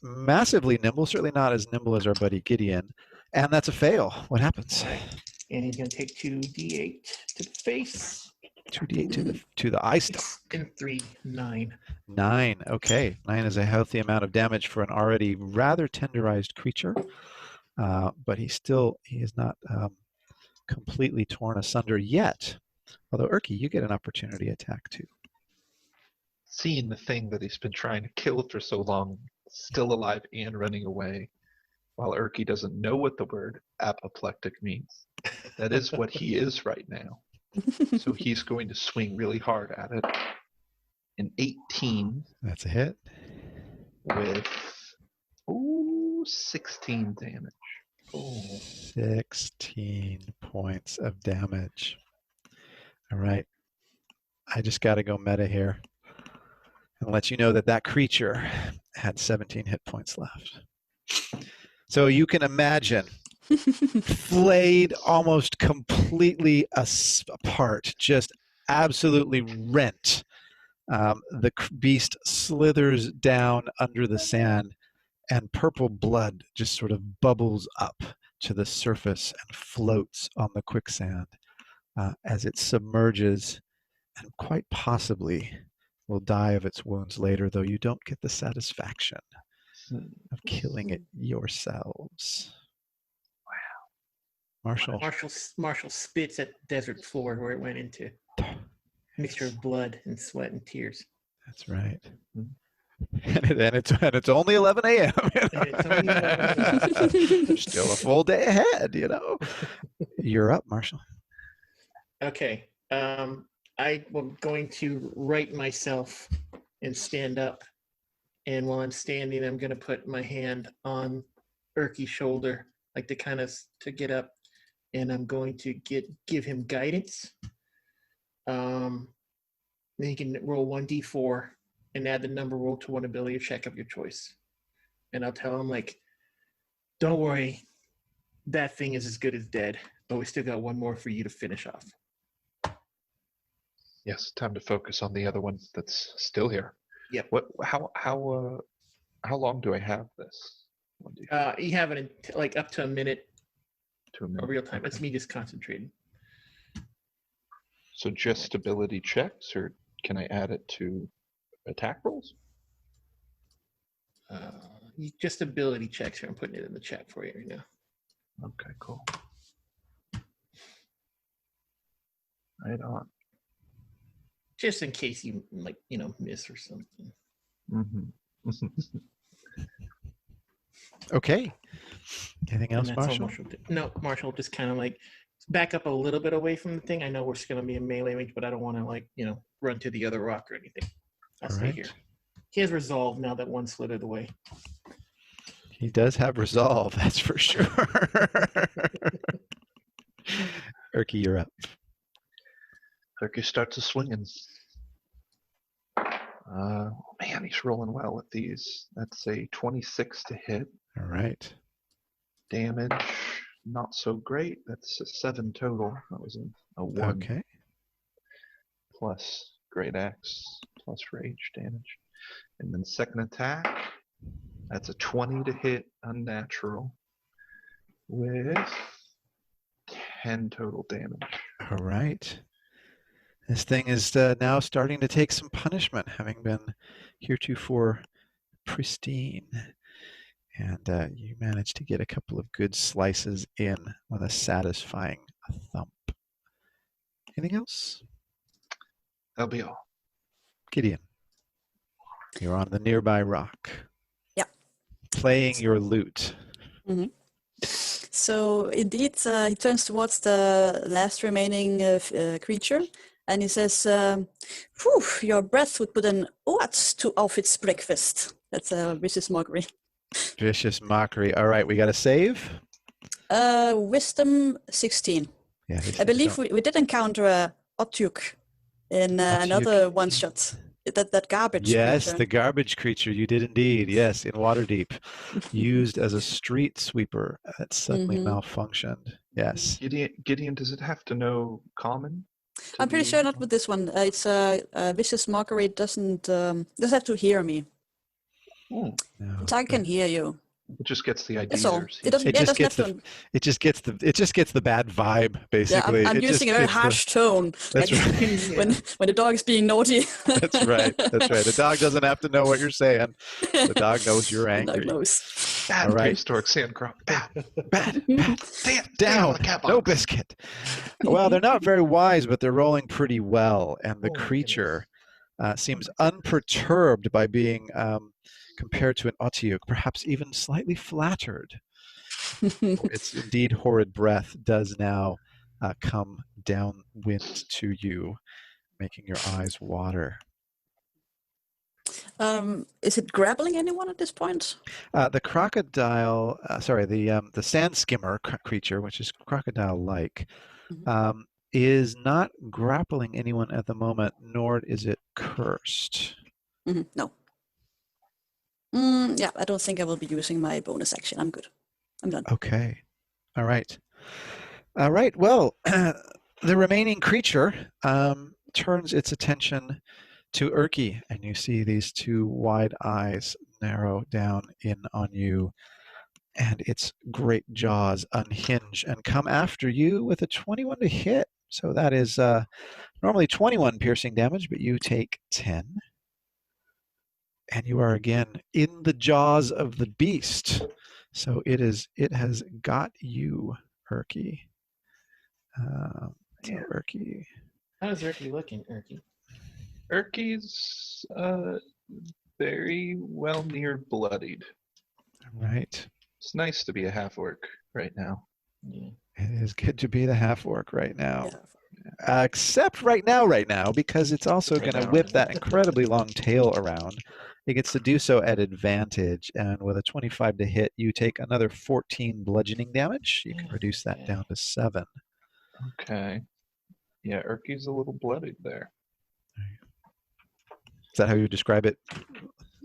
massively nimble. Certainly not as nimble as our buddy Gideon. And that's a fail. What happens? All right. And he's gonna take 2d8 to the face. 2d8 to the eye stalk. And 3, 9. 9. Okay, 9 is a healthy amount of damage for an already rather tenderized creature, but he is not completely torn asunder yet. Although Erki, you get an opportunity attack too. Seeing the thing that he's been trying to kill for so long, still alive and running away, while Erki doesn't know what the word apoplectic means. That is what he is right now. So he's going to swing really hard at it. An 18 That's a hit. with 16 damage. Oh. 16 points of damage. All right. I just got to go meta here and let you know that creature had 17 hit points left. So you can imagine flayed almost completely apart, just absolutely rent. The beast slithers down under the sand, and purple blood just sort of bubbles up to the surface and floats on the quicksand as it submerges and quite possibly will die of its wounds later, though you don't get the satisfaction of killing it yourselves. Wow. Marshall spits at the desert floor where it went into. Mixture of blood and sweat and tears. That's right. And it's only 11 a.m. Still a full day ahead, you know. You're up, Marshall. Okay. I am going to right myself and stand up. And while I'm standing, I'm going to put my hand on Erki's shoulder, like to get up. and I'm going to give him guidance. Then you can roll 1d4 and add the number rolled to one ability check of your choice. And I'll tell him, like, don't worry, that thing is as good as dead, but we still got one more for you to finish off. Yes, time to focus on the other one that's still here. Yep. How long do I have this? You have it in, like, up to a minute To a of minute. real time. Okay. It's me just concentrating. So just ability checks, or can I add it to attack rolls? Just ability checks here. I'm putting it in the chat for you right now. Okay, cool. Right on. Just in case you, like, miss or something. Mm-hmm. Okay. Anything else, And that's all Marshall? Marshall did. No, Marshall just kind of like back up a little bit away from the thing. I know we're going to be in melee range, but I don't want to, like, run to the other rock or anything. I'll All stay right. here. He has resolve now that one slithered away. He does have resolve, that's for sure. Erki, you're up. Erki starts a swinging. Man, he's rolling well with these. That's a 26 to hit. All right. Damage, not so great. That's a 7 total. That was a 1 Okay. plus great axe plus rage damage. And then second attack, that's a 20 to hit unnatural with 10 total damage. All right. This thing is now starting to take some punishment, having been heretofore pristine. And you managed to get a couple of good slices in with a satisfying thump. Anything else? That'll be all. Gideon, you're on the nearby rock. Yeah. Playing your lute. Mm-hmm. So indeed, he turns towards the last remaining creature, and he says, "Whew, your breath would put an what to Alfred's breakfast." That's a vicious mockery. Vicious mockery. All right, we got to save. Wisdom 16. Yeah, I believe we did encounter a Otyuk in another one shot. That garbage Yes, creature. the garbage creature. You did indeed. Yes, in Waterdeep, used as a street sweeper. That suddenly malfunctioned. Yes. Gideon, does it have to know common? I'm pretty sure not with this one. It's a vicious mockery. It doesn't have to hear me. No, The target can hear you. it just gets the idea. That's all. It doesn't. It just gets the. It just gets the. It just gets the bad vibe, basically. Yeah, I'm using a very harsh tone. That's like, right. when the dog is being naughty. That's right. That's right. The dog doesn't have to know what you're saying. The dog knows you're angry. The dog knows. Bad All right. prehistoric sandcrawler. Bad. Down. No biscuit. Well, they're not very wise, but they're rolling pretty well, and the creature seems unperturbed by being compared to an Otyuk, perhaps even slightly flattered. Its indeed horrid breath does now come downwind to you, making your eyes water. Is it grappling anyone at this point? The crocodile, the sand skimmer creature, which is crocodile-like, is not grappling anyone at the moment, nor is it cursed. No. Yeah, I don't think I will be using my bonus action. I'm good. I'm done. Okay. All right. All right. Well, the remaining creature turns its attention to Erki, and you see these two wide eyes narrow down in on you, and its great jaws unhinge and come after you with a 21 to hit. So that is normally 21 piercing damage, but you take 10. And you are again in the jaws of the beast. So it has got you, Erki. Erki. How's Erki looking, Erki? Erki's very well near bloodied. Right. It's nice to be a half orc right now. Yeah. It is good to be the half orc right now. Yeah. Except right now, because it's also going to whip that incredibly long tail around He gets to do so at advantage, and with a 25 to hit, you take another 14 bludgeoning damage. You can reduce that down to 7. Okay. Yeah, Erky's a little bloodied there. Is that how you describe it?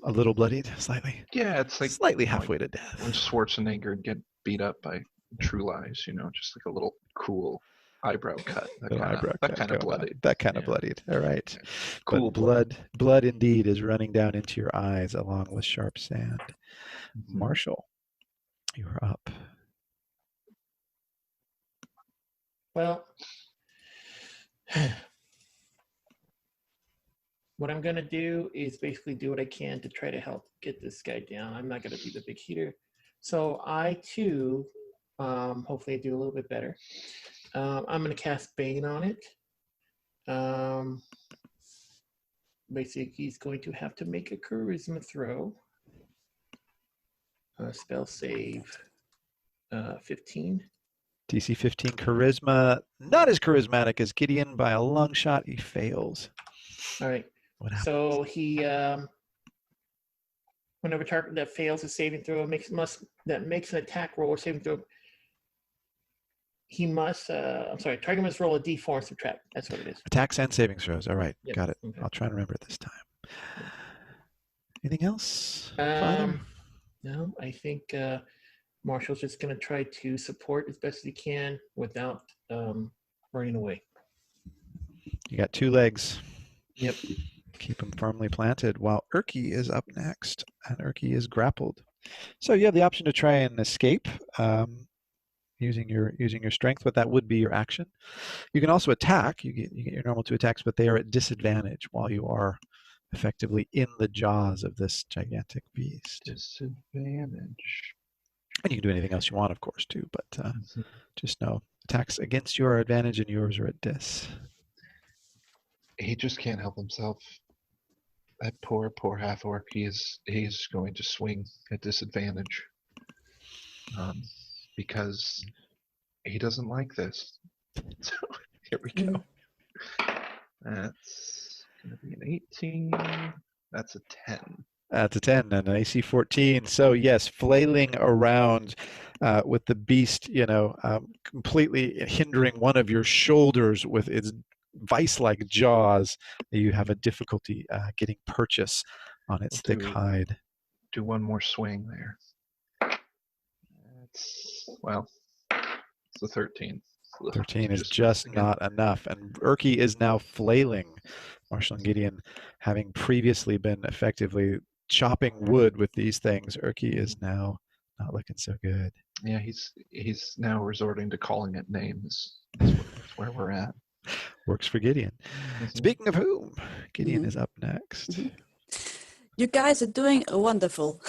A little bloodied, slightly? Yeah, it's like Slightly like halfway to when death. Schwarzenegger get beat up by True Lies, just like a little cool eyebrow cut. Little eyebrow That cut kind of going on. bloodied. That kind of Yeah. bloodied. All right. Yeah. Cool But blood indeed is running down into your eyes along with sharp sand. Mhm. Marshall, you're up. Well, what I'm gonna do is basically do what I can to try to help get this guy down. I'm not gonna be the big heater, so I too, hopefully, do a little bit better. I'm gonna cast Bane on it. Basically, he's going to have to make a charisma throw. Spell save 15. DC 15 charisma, not as charismatic as Gideon by a long shot. He fails. All right. What happens? So he, whenever target that fails a saving throw, makes an attack roll or saving throw, he must. Target must roll a d4 and subtract. That's what it is. Attacks and saving throws. All right, Yep. got it. Okay. I'll try and remember it this time. Anything else, Father? No, I think Marshall's just going to try to support as best as he can without running away. You got 2 legs. Yep. Keep them firmly planted while Erki is up next, and Erki is grappled. So you have the option to try and escape using your strength, but that would be your action. You can also attack. You get your normal 2 attacks, but they are at disadvantage while you are effectively in the jaws of this gigantic beast. Disadvantage. And you can do anything else you want, of course, too, but just know attacks against your advantage and yours are at dis. He just can't help himself. That poor half orc. He's going to swing at disadvantage, because he doesn't like this. So here we go. That's gonna be an 18. That's a 10. That's a 10 and an AC 14. So yes, flailing around with the beast, completely hindering one of your shoulders with its vice-like jaws. You have a difficulty getting purchase on its thick hide. Do one more swing there. It's a 13. 13 is just not enough, and Erki is now flailing. Marshall and Gideon, having previously been effectively chopping wood with these things, Erki is now not looking so good. Yeah, he's now resorting to calling it names. That's where we're at. Works for Gideon. Speaking of whom, Gideon is up next. You guys are doing wonderful.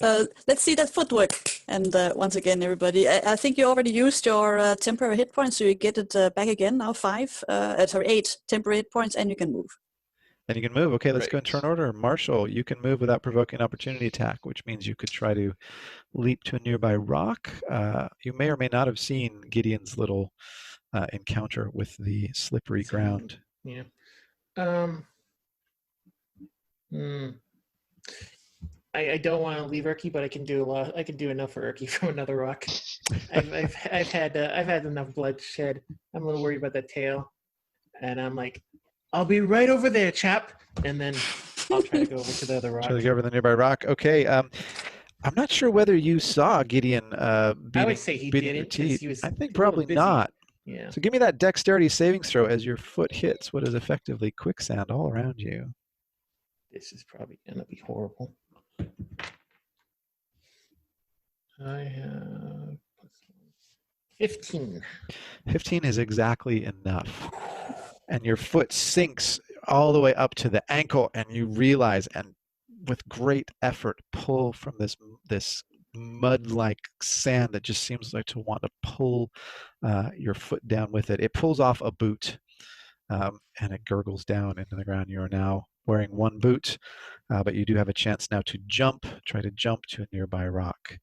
Let's see that footwork. And once again, everybody, I think you already used your temporary hit points, so you get it back again now. 8 temporary hit points, and you can move. And you can move. Okay, let's go in turn order. Marshall, you can move without provoking an opportunity attack, which means you could try to leap to a nearby rock. You may or may not have seen Gideon's little encounter with the slippery ground. Yeah. I don't want to leave Erki, but I can do a lot. I can do enough for Erki from another rock. I've had enough bloodshed. I'm a little worried about that tail, and I'm like, I'll be right over there, chap. And then I'll try to go over to the other rock. Try to go over the nearby rock. Okay. I'm not sure whether you saw Gideon I would say he didn't. He was I think probably busy. not. Yeah. So give me that dexterity savings throw as your foot hits what is effectively quicksand all around you. This is probably gonna be horrible. I have 15. 15 is exactly enough. And your foot sinks all the way up to the ankle, and you realize, and with great effort, pull from this mud-like sand that just seems like to want to pull your foot down with it. It pulls off a boot, and it gurgles down into the ground. You are now wearing one boot, but you do have a chance now to try to jump to a nearby rock,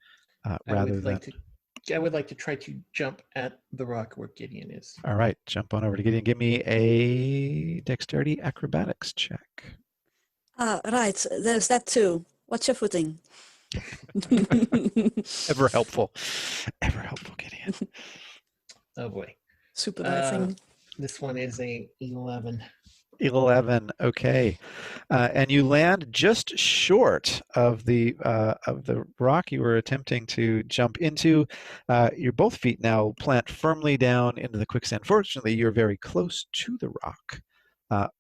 rather than... I would like to try to jump at the rock where Gideon is. All right, jump on over to Gideon. Give me a dexterity acrobatics check. Right, there's that too. What's your footing? Ever helpful, Gideon. Oh boy. Super diving. This one is a 11. 11. Okay, and you land just short of the rock you were attempting to jump into. Your both feet now plant firmly down into the quicksand. Fortunately, you're very close to the rock,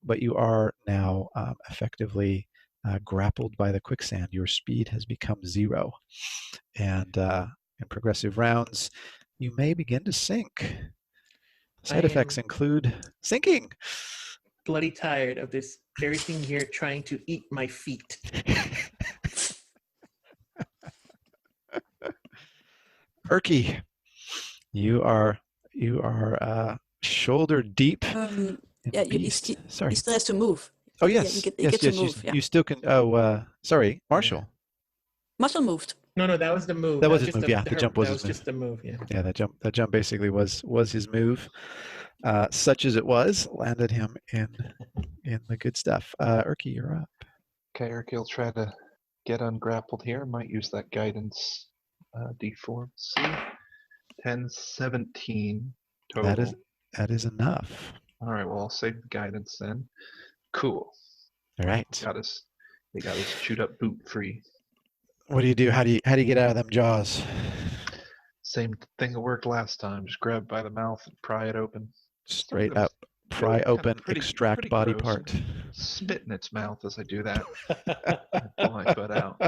but you are now effectively grappled by the quicksand. Your speed has become 0, and in progressive rounds, you may begin to sink. Side effects include sinking. Bloody tired of this very thing here trying to eat my feet. Erki, you are shoulder deep. Yeah, in he beast. Sorry. still has to move. Oh Yeah, yes, you yes, get to yes. move. You still can. Oh, sorry, Marshall. Marshall moved. No, that was the move. That was his just move. Yeah, the jump was that his was move. just the move. Yeah. Yeah, that jump basically was his move. Such as it was, landed him in the good stuff. Erki, you're up. Okay, Erki will try to get ungrappled here. Might use that guidance D4. See, 10, 17 total. That is enough. All right, well I'll save the guidance then. Cool. All right. They got his chewed up boot free. What do you do? How do you get out of them jaws? Same thing that worked last time. Just grab by the mouth and pry it open. Straight up, pry open, extract body gross. part. Spit in its mouth as I do that. Pull my foot out.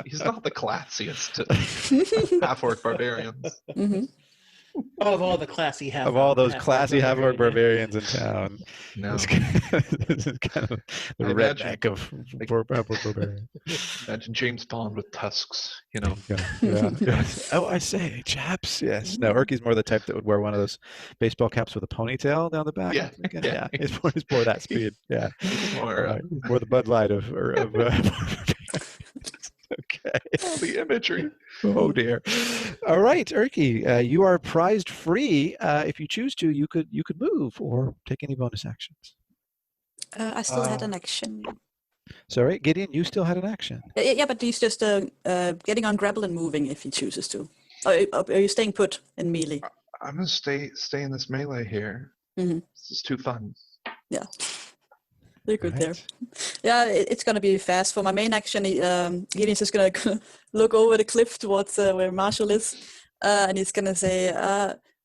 He's not the classiest half-orc barbarians. Mm-hmm. Of all the classy half. Of all those classy half-orc barbarians in town, No. this is kind of the redneck of barbarians. Imagine James Bond with tusks, you know. Yeah. Oh, I say, chaps. Yes. No, Erki's more the type that would wear one of those baseball caps with a ponytail down the back. Yeah. It's more that speed. Yeah. More the Bud Light of Okay. all the imagery. Oh dear. All right, Erki, you are prized free. If you choose to, you could move or take any bonus actions. I still had an action. Sorry, Gideon, you still had an action. Yeah, but he's just getting on grapple and moving if he chooses to. Are you staying put in melee? I'm gonna stay in this melee here. Mm-hmm. This is too fun. Yeah. You're good there. Right. Yeah, it's going to be fast. For my main action, Gideon's just going to look over the cliff towards where Marshall is. And he's going to say,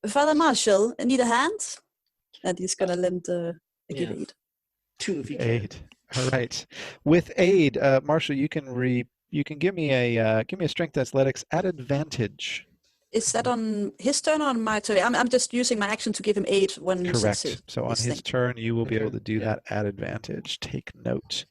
Father Marshall, need a hand? And he's going to lend give aid. 2 if you can. Aid. All right. With aid, Marshall, you can give me a strength athletics at advantage. Is that on his turn or on my turn? I'm just using my action to give him aid when he says Correct. So on his turn, you will be able to do that at advantage. Take note.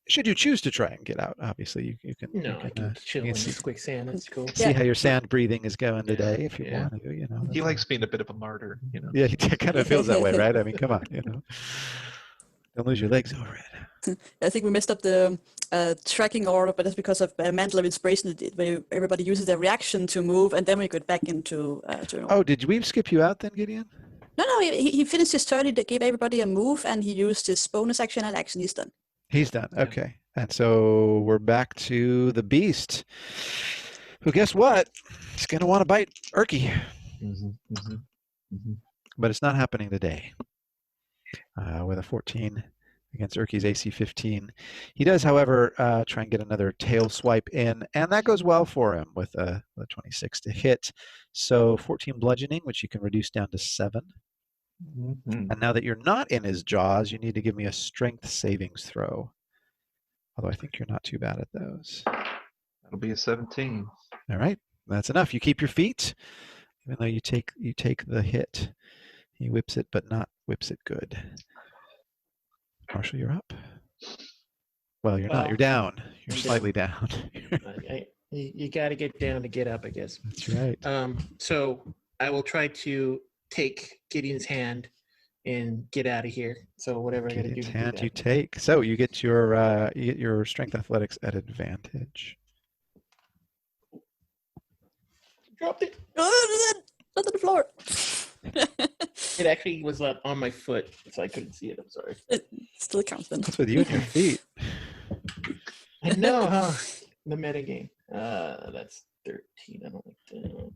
Should you choose to try and get out, obviously you can. No, I can chill in this quicksand. That's cool. See how your sand breathing is going today, if you want to. You know. He likes being a bit of a martyr, you know. Yeah, he kind of feels that way, right? I mean, come on, you know. Don't lose your legs over it. I think we messed up the tracking order, but that's because of Mantle of Inspiration. Where everybody uses their reaction to move, and then we get back into turn order. Oh, did we skip you out then, Gideon? No, he finished his turn. He gave everybody a move, and he used his bonus action and action. He's done. He's done. Okay. And so we're back to the beast, who, guess what? He's going to want to bite Erki. But it's not happening today. With a 14 against Erki's AC 15. He does, however, try and get another tail swipe in, and that goes well for him with a 26 to hit. So 14 bludgeoning, which you can reduce down to 7. And now that you're not in his jaws, you need to give me a strength savings throw. Although I think you're not too bad at those. That'll be a 17. All right, that's enough. You keep your feet, even though you take the hit. He whips it, but not whips it good. Marshall, you're up. Well, you're not. You're down. You're slightly down. You got to get down to get up, I guess. That's right. So I will try to take Gideon's hand and get out of here. So whatever I got to do. Gideon's hand you take. So you get your strength athletics at advantage. Dropped it. Not on the floor. It actually was up on my foot, so I couldn't see it. I'm sorry. It still counts then. What's with you and your feet? I know, huh? The metagame. That's 13. I don't like that.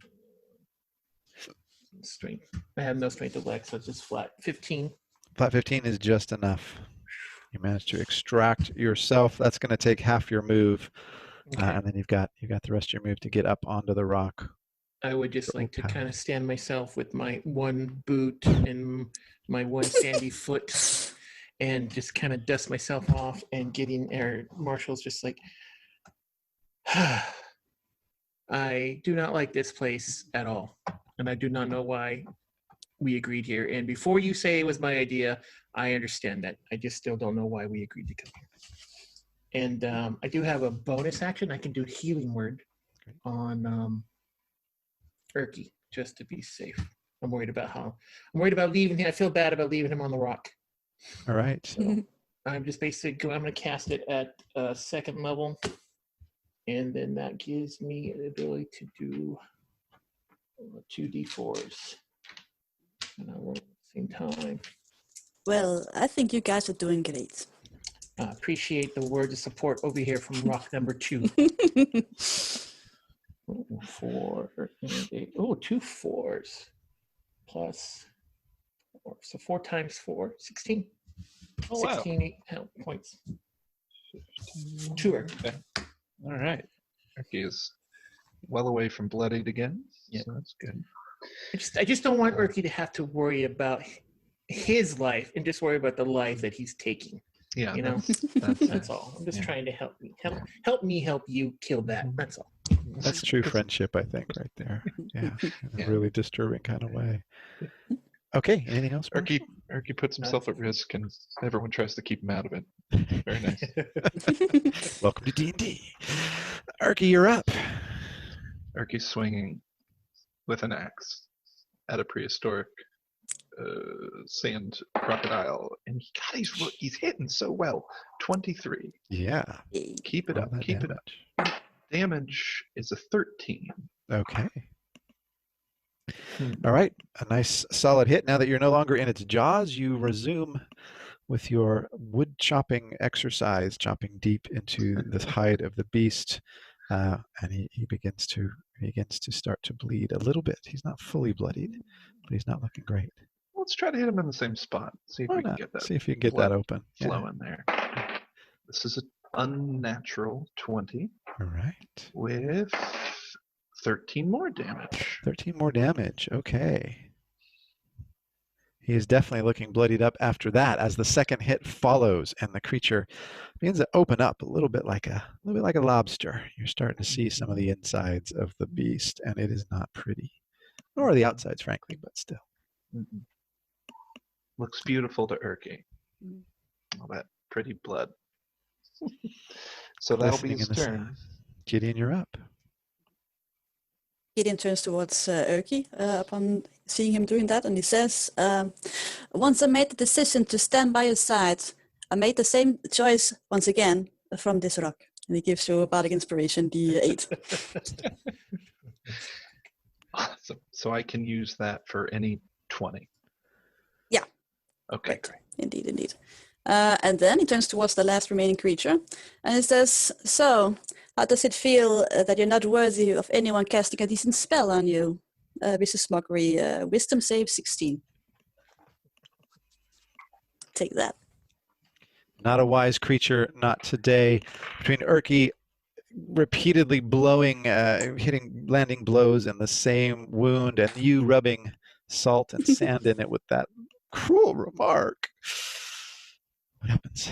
Strength. I have no strength of leg, so it's just flat. 15. Flat 15 is just enough. You managed to extract yourself. That's going to take half your move, Okay. and then you've got the rest of your move to get up onto the rock. I would just like to Okay. kind of stand myself with my one boot and my one sandy foot and just kind of dust myself off, and Gideon or Marshall's just like, I do not like this place at all, and I do not know why we agreed here. And before you say it was my idea, I understand that. I just still don't know why we agreed to come here. And I do have a bonus action. I can do healing word on Erki, just to be safe. I'm worried about leaving him. I feel bad about leaving him on the rock. All right. So I'm just basically I'm going to cast it at second level, and then that gives me the ability to do 2d4s, and I roll at the same time. Well, I think you guys are doing great. Appreciate the words of support over here from rock number 2. Ooh, 4 and 8. Oh, 2 4s plus 4. So 4 times 4, 16. Oh, wow. 16 health points. 2. Okay. All right. Erki is well away from bloodied again. Yeah. So that's good. I just don't want Erki to have to worry about his life and just worry about the life that he's taking. Yeah. You know, that's all. I'm just trying to help me help you kill that. That's all. That's true friendship, I think, right there. Yeah, in a really disturbing kind of way. Okay, anything else? Mark? Erki puts himself at risk, and everyone tries to keep him out of it. Very nice. Welcome to D&D. Erki, you're up. Erki's swinging with an axe at a prehistoric sand crocodile, and he's hitting so well. 23. Yeah. Keep it Roll up. that Keep it up. Damage is a 13. Okay. All right. A nice solid hit. Now that you're no longer in its jaws, you resume with your wood chopping exercise, chopping deep into the hide of the beast. And he begins to start to bleed a little bit. He's not fully bloodied, but he's not looking great. Let's try to hit him in the same spot. See if Why we can not? get that. See if you can get that open. Flow in there. This is an unnatural 20 All right. with 13 more damage. 13 more damage. Okay. He is definitely looking bloodied up after that as the second hit follows and the creature begins to open up a little bit like a lobster. You're starting to see some of the insides of the beast, and it is not pretty. Nor the outsides, frankly, but still. Mm-mm. Looks beautiful to Erki. All that pretty blood. So that'll be Glistening his in the turn. sun. Gideon, you're up. Gideon turns towards Erki upon seeing him doing that, and he says, once I made the decision to stand by your side, I made the same choice once again from this rock. And he gives you a bardic inspiration, D8. Awesome. So I can use that for any 20. Yeah. Okay, Right. great. Indeed. And then he turns towards the last remaining creature, and he says, so, how does it feel that you're not worthy of anyone casting a decent spell on you? Vicious Mockery, Wisdom save 16. Take that. Not a wise creature, not today. Between Erki repeatedly landing blows in the same wound, and you rubbing salt and sand in it with that cruel remark. What happens?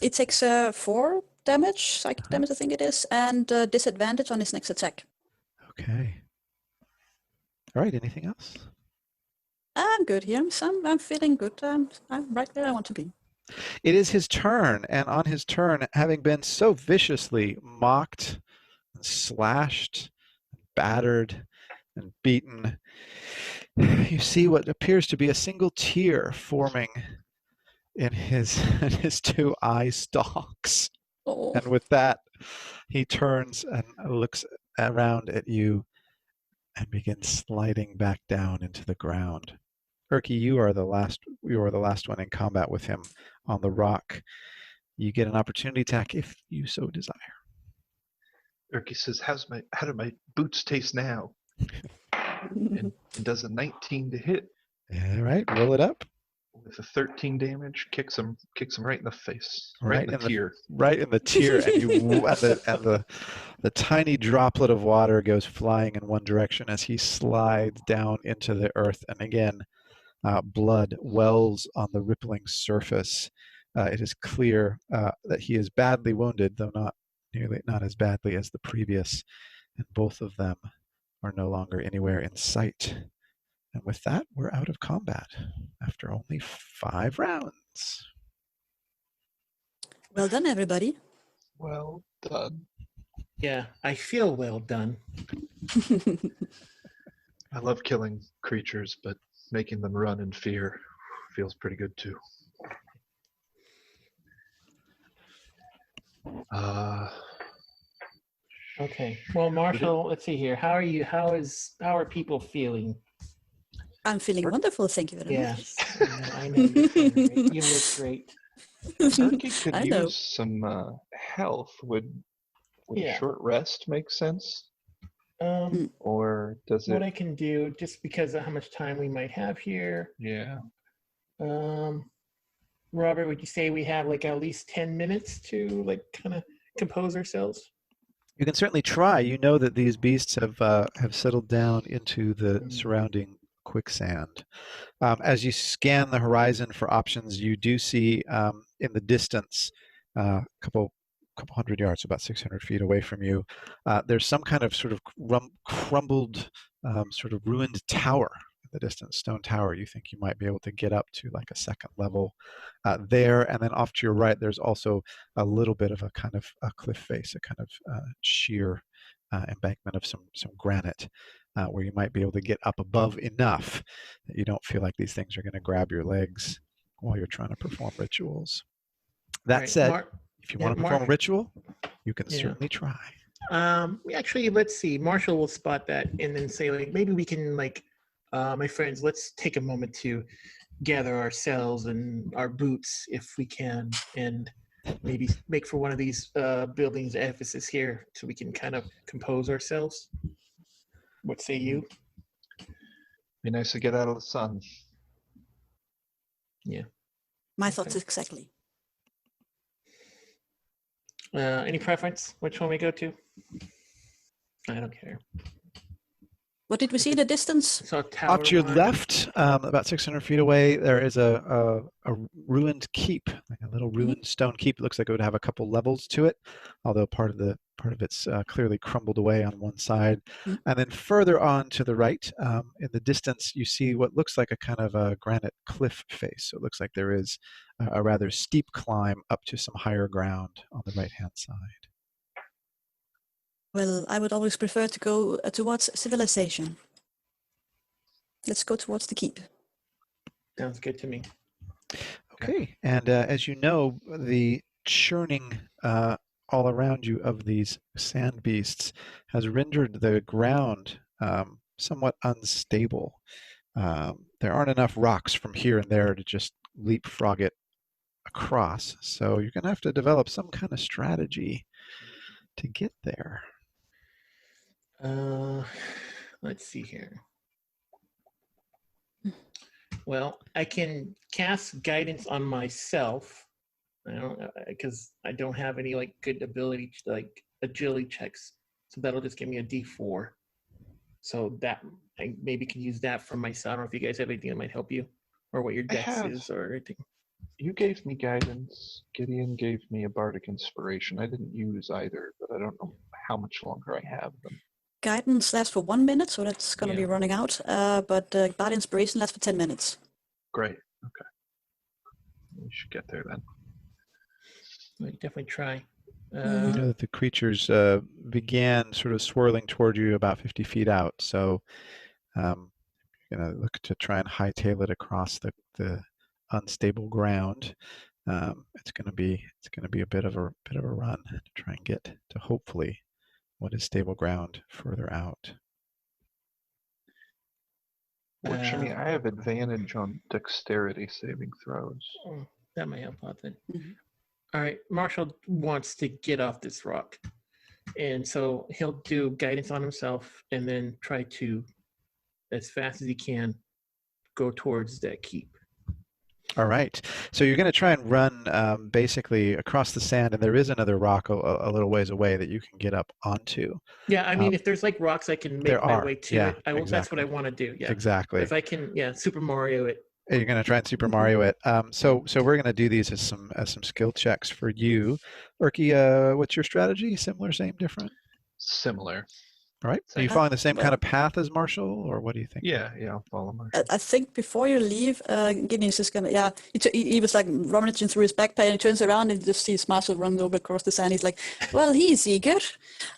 It takes 4 damage, psychic damage I think it is, and disadvantage on his next attack. Okay. All right, anything else? I'm good here. I'm feeling good. I'm right where I want to be. It is his turn, and on his turn, having been so viciously mocked, and slashed, battered, and beaten, you see what appears to be a single tear forming in his 2 eye stalks. Oh. And with that, he turns and looks around at you and begins sliding back down into the ground. Erki, you are the last one in combat with him on the rock. You get an opportunity attack if you so desire. Erki says, how do my boots taste now? And does a 19 to hit All right, roll it up. with a 13 damage, kicks him right in the face, Right in the tear. Right in the tear, and the tiny droplet of water goes flying in one direction as he slides down into the earth. And again, blood wells on the rippling surface. It is clear that he is badly wounded, though not as badly as the previous. And both of them are no longer anywhere in sight. And with that, we're out of combat after only 5 rounds. Well done, everybody. Well done. Yeah, I feel well done. I love killing creatures, but making them run in fear feels pretty good too. Okay. Well, Marshall, let's see here. How are you? How are people feeling? I'm feeling wonderful, thank you very Yes, much. I know you're feeling great. You look great. Erki could I know. use some health. Would a Yeah. short rest make sense? Or does What it? I can do, just because of how much time we might have here. Yeah. Robert, would you say we have like at least 10 minutes to like kind of compose ourselves? You can certainly try. You know that these beasts have settled down into the surrounding quicksand. As you scan the horizon for options, you do see in the distance, a couple hundred yards, about 600 feet away from you, there's some kind of sort of crumbled, sort of ruined tower in the distance, stone tower. You think you might be able to get up to like a second level there, and then off to your right, there's also a little bit of a kind of a cliff face, a kind of sheer embankment of some granite. Where you might be able to get up above enough that you don't feel like these things are going to grab your legs while you're trying to perform rituals. That said, if you want to perform a ritual, you can certainly try. Actually, let's see. Marshall will spot that and then say, like, maybe we can, like, my friends, let's take a moment to gather ourselves and our boots if we can, and maybe make for one of these buildings, edifices here, so we can kind of compose ourselves. What say you? Be nice to get out of the sun. Yeah. My thoughts exactly. Any preference? Which one we go to? I don't care. What did we see in the distance? Off to your left, about 600 feet away, there is a ruined keep, like a little ruined stone keep. It looks like it would have a couple levels to it, although part of it's clearly crumbled away on one side. And then further on to the right, in the distance, you see what looks like a kind of a granite cliff face. So it looks like there is a rather steep climb up to some higher ground on the right-hand side. Well, I would always prefer to go towards civilization. Let's go towards the keep. Sounds good to me. Okay, and as you know, the churning all around you of these sand beasts has rendered the ground somewhat unstable. There aren't enough rocks from here and there to just leapfrog it across, so you're going to have to develop some kind of strategy to get there. Let's see here. Well, I can cast guidance on myself. I don't, because I don't have any like good ability to like agility checks, so that'll just give me a D4. So that I maybe can use that for myself. I don't know if you guys have anything that might help you, or what your dex is, or anything. You gave me guidance. Gideon gave me a bardic inspiration. I didn't use either, but I don't know how much longer I have them. Guidance lasts for 1 minute, so that's going to be running out. But Bardic Inspiration lasts for 10 minutes. Great. Okay. We should get there then. We definitely try. You know that the creatures began sort of swirling toward you about 50 feet out, so you're going to look to try and hightail it across the unstable ground. It's going to be a bit of a run to try and get to hopefully what is stable ground further out. Works for me. Uh, I have advantage on dexterity saving throws. oh, that might help out then. Mhm. All right, Marshall wants to get off this rock, and so he'll do guidance on himself, and then try to, as fast as he can, go towards that keep. All right. So you're going to try and run basically across the sand, and there is another rock a little ways away that you can get up onto. Yeah, I mean, if there's like rocks, I can there make my are, way to yeah, it. I will. That's what exactly. I want to do. Yeah, Exactly. if I can, yeah, Super Mario it. You're going to try and Super Mario it. So we're going to do these as some skill checks for you. Erki, what's your strategy? Similar, same, different? Similar. All right. Are you Same. following the same kind Well- of path as Marshall, or what do you think? Yeah, I'll follow Marshall. I think before you leave, Gideon's just gonna, he was like rummaging through his backpack and he turns around and just sees Marshall running over across the sand. He's like, well, he's eager.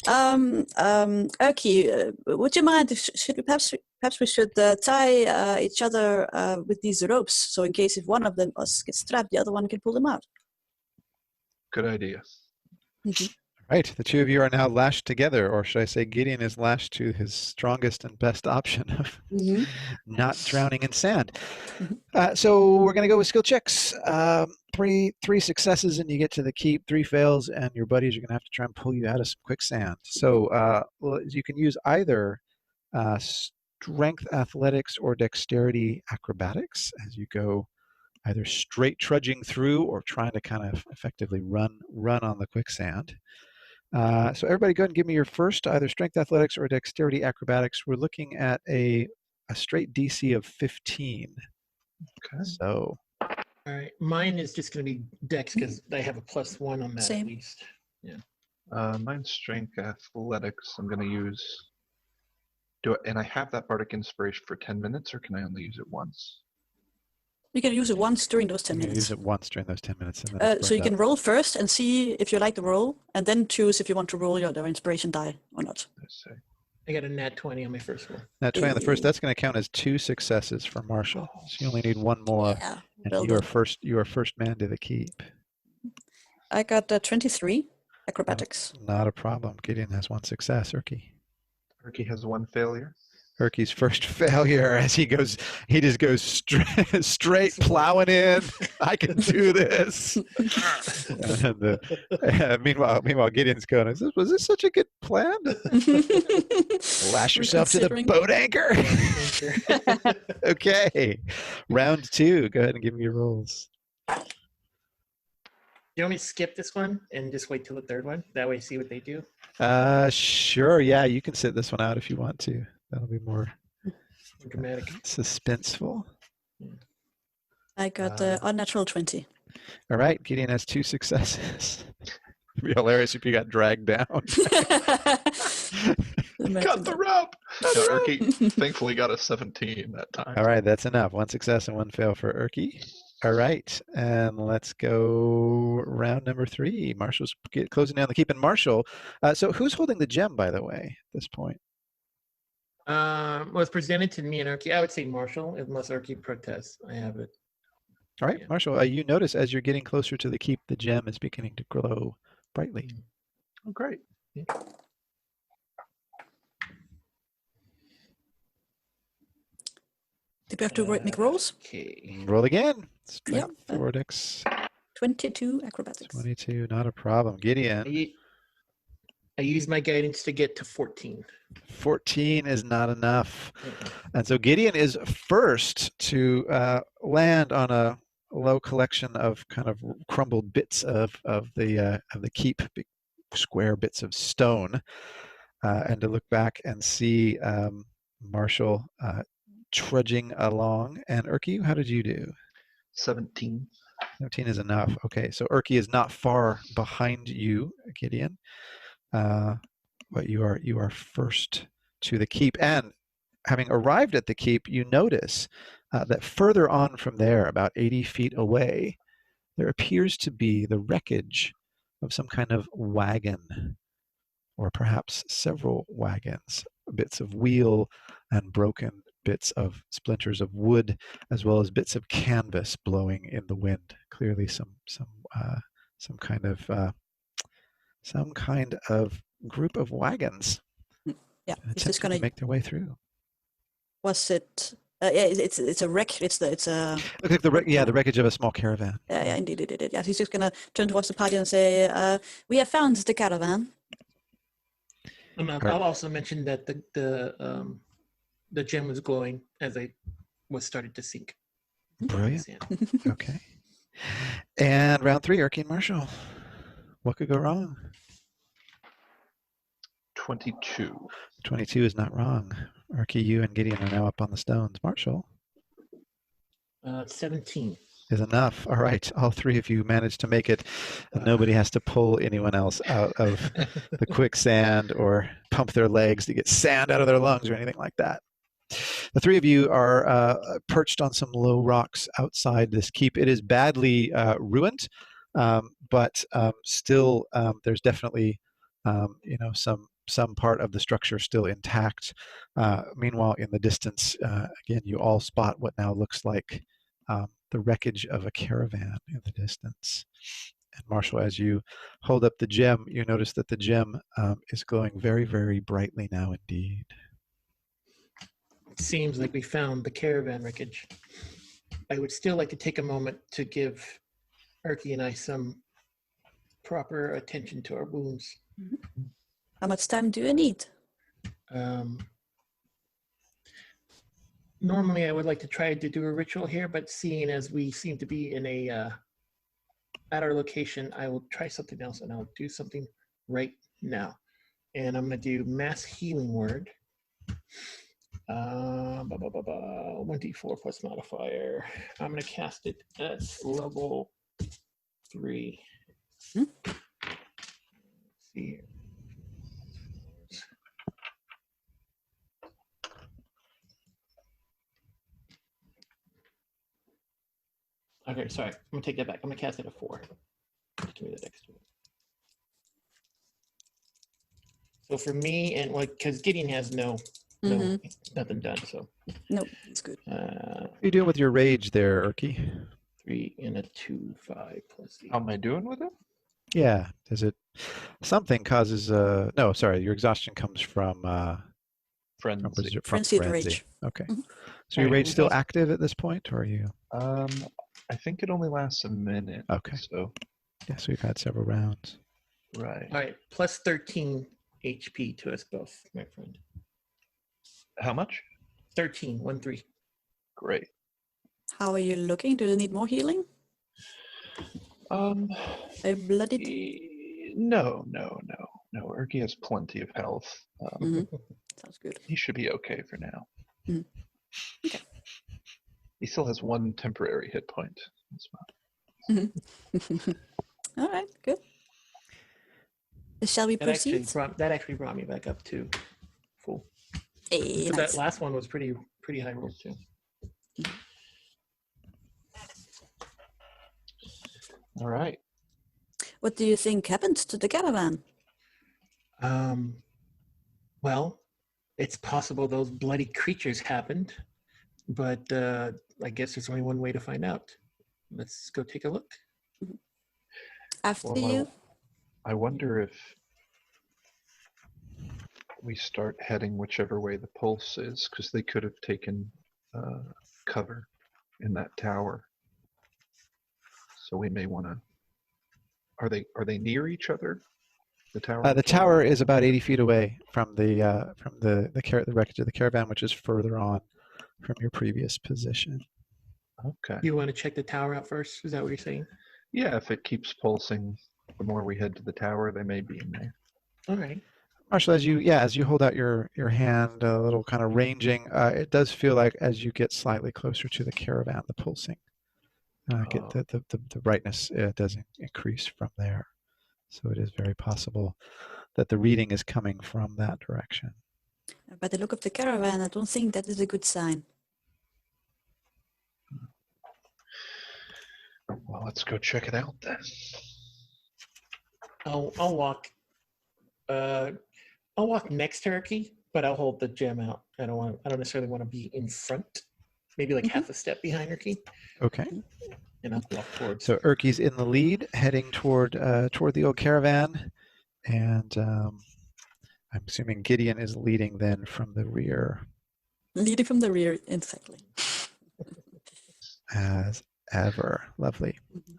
Erki, would you mind, should we perhaps we should tie each other with these ropes, so in case if one of them us gets trapped, the other one can pull them out. Good idea. Right. The two of you are now lashed together, or should I say Gideon is lashed to his strongest and best option of not drowning in sand. So we're going to go with skill checks. Three successes and you get to the keep. 3 fails and your buddies are going to have to try and pull you out of some quicksand. So you can use either strength athletics or dexterity acrobatics as you go either straight trudging through or trying to kind of effectively run on the quicksand. So everybody go ahead and give me your first, either strength athletics or dexterity acrobatics. We're looking at a straight DC of 15. Okay. So All right, mine is just going to be Dex because I have a +1 on that Same. at least. Mine's strength athletics. I'm going to use. And I have that bardic inspiration for 10 minutes, or can I only use it once? You can use it once during those 10 I'm going to minutes. use it once during those 10 minutes. And then it's So you burned can up. roll first and see if you like the roll, and then choose if you want to roll your inspiration die or not. Let's see. I got a nat 20 on my first roll. Now 20 on the first, that's going to count as 2 successes for Marshall. So you only need 1 more. Yeah, And well you are done. first man to the keep. I got 23 acrobatics. Not a problem. Gideon has 1 success. Erki. Erki has 1 failure. Erki's first failure as he just goes straight plowing in. I can do this. And meanwhile, Gideon's going, was this such a good plan? Lash yourself to the Reconsidering. boat anchor. Okay. Round 2. Go ahead and give me your rolls. You want me to skip this one and just wait till the third one? That way, see what they do. Sure. Yeah, you can sit this one out if you want to. That'll be more Dramatic. suspenseful. I got unnatural 20. All right, Gideon has 2 successes. It'd be hilarious if you got dragged down. Cut the rope! No, Erki thankfully got a 17 that time. All right, that's enough. 1 success and 1 fail for Erki. All right, and let's go round number 3. Marshall's closing down the keep. And Marshall, so who's holding the gem, by the way, at this point? Well, it's presented to me and Erki. I would say Marshall, unless Erki protests. I have it. All right, Yeah. Marshall, you notice as you're getting closer to the keep, the gem is beginning to glow brightly. Oh, great. Did we have to make rolls? Okay. Roll again. Strength, Yeah. Vortex, 22 acrobatics. 22, not a problem. Gideon, I use my guidance to get to 14. 14 is not enough. And so Gideon is first to land on a low collection of kind of crumbled bits of the keep, big square bits of stone, and to look back and see Marshall trudging along. And Erki, how did you do? 17. 17 is enough. Okay, so Erki is not far behind you, Gideon. But you are first to the keep, and having arrived at the keep, you notice that further on from there, about 80 feet away, there appears to be the wreckage of some kind of wagon, or perhaps several wagons, bits of wheel and broken bits of splinters of wood, as well as bits of canvas blowing in the wind. Clearly, some kind of group of wagons Yeah, is this attempting gonna to make their way through. was it Yeah, it's a wreck. It's a Looks like the wreckage of a small caravan. yeah, indeed. Yeah, he's just gonna turn towards the party and say, "We have found the caravan." And I'll also mention that the gem was glowing as I was started to sink. Brilliant. Sand. Okay. And round 3, Erki and Marshall. What could go wrong? 22. 22 is not wrong. Erki, you and Gideon are now up on the stones. Marshall 17. is enough. All right. All 3 of you managed to make it. And nobody has to pull anyone else out of the quicksand or pump their legs to get sand out of their lungs or anything like that. The 3 of you are perched on some low rocks outside this keep. It is badly ruined, but still there's definitely some part of the structure still intact. Meanwhile, in the distance, again, you all spot what now looks like the wreckage of a caravan in the distance. And Marshall, as you hold up the gem, you notice that the gem is glowing very, very brightly now indeed. It seems like we found the caravan wreckage. I would still like to take a moment to give Erki and I some proper attention to our wounds. How much time do you need? Normally, I would like to try to do a ritual here, but seeing as we seem to be in at our location, I will try something else, and I'll do something right now. And I'm going to do mass healing word. 1d4 plus modifier. I'm going to cast it at level 3. Let's see here. Okay, sorry. I'm going to take that back. I'm going to cast it at 4. Just give me that extra. So for me, and like, because Gideon has nothing done, so. No, it's good. What are you doing with your rage there, Erki? 3 and a 2, 5 plus 8. How am I doing with it? Yeah. Does it? Something causes. No, sorry. Your exhaustion comes from. Frenzy. Frenzy and rage. Okay. Mhm. So your Alright, rage we still got- active at this point, or are you? I think it only lasts a minute. Okay. So, Yeah. So we've had several rounds. right. All right, plus 13 HP to us both, my friend. How much? 13, 1, 3. Great. How are you looking? Do you need more healing? Are you bloodied? No. Erki has plenty of health. Sounds good. He should be okay for now. Okay. He still has 1 temporary hit point. That's fine. All right, good. Shall we That actually proceed? brought me back up to full. Hey, But nice. that last one was pretty high roll too. All right. What do you think happened to the caravan? Well, it's possible those bloody creatures happened, but I guess there's only one way to find out. Let's go take a look. After Well, you? I wonder if we start heading whichever way the pulse is, because they could have taken cover in that tower. So we may want to. Are they near each other? The tower. The tower is about 80 feet away from the wreckage of the caravan, which is further on from your previous position. Okay. You want to check the tower out first? Is that what you're saying? Yeah, if it keeps pulsing, the more we head to the tower, they may be in there. All right. Marshall, as you hold out your hand, a little kind of ranging, it does feel like as you get slightly closer to the caravan, the pulsing, the brightness does increase from there. So it is very possible that the reading is coming from that direction. By the look of the caravan, I don't think that is a good sign. Well, let's go check it out then. I'll walk. I'll walk next to Erki, but I'll hold the gem out. I don't necessarily want to be in front. Maybe like half a step behind Erki, Okay. and I'll walk towards. So Erki's in the lead, heading toward the old caravan, and I'm assuming Gideon is leading then from the rear. Leading from the rear, exactly. As ever. Lovely.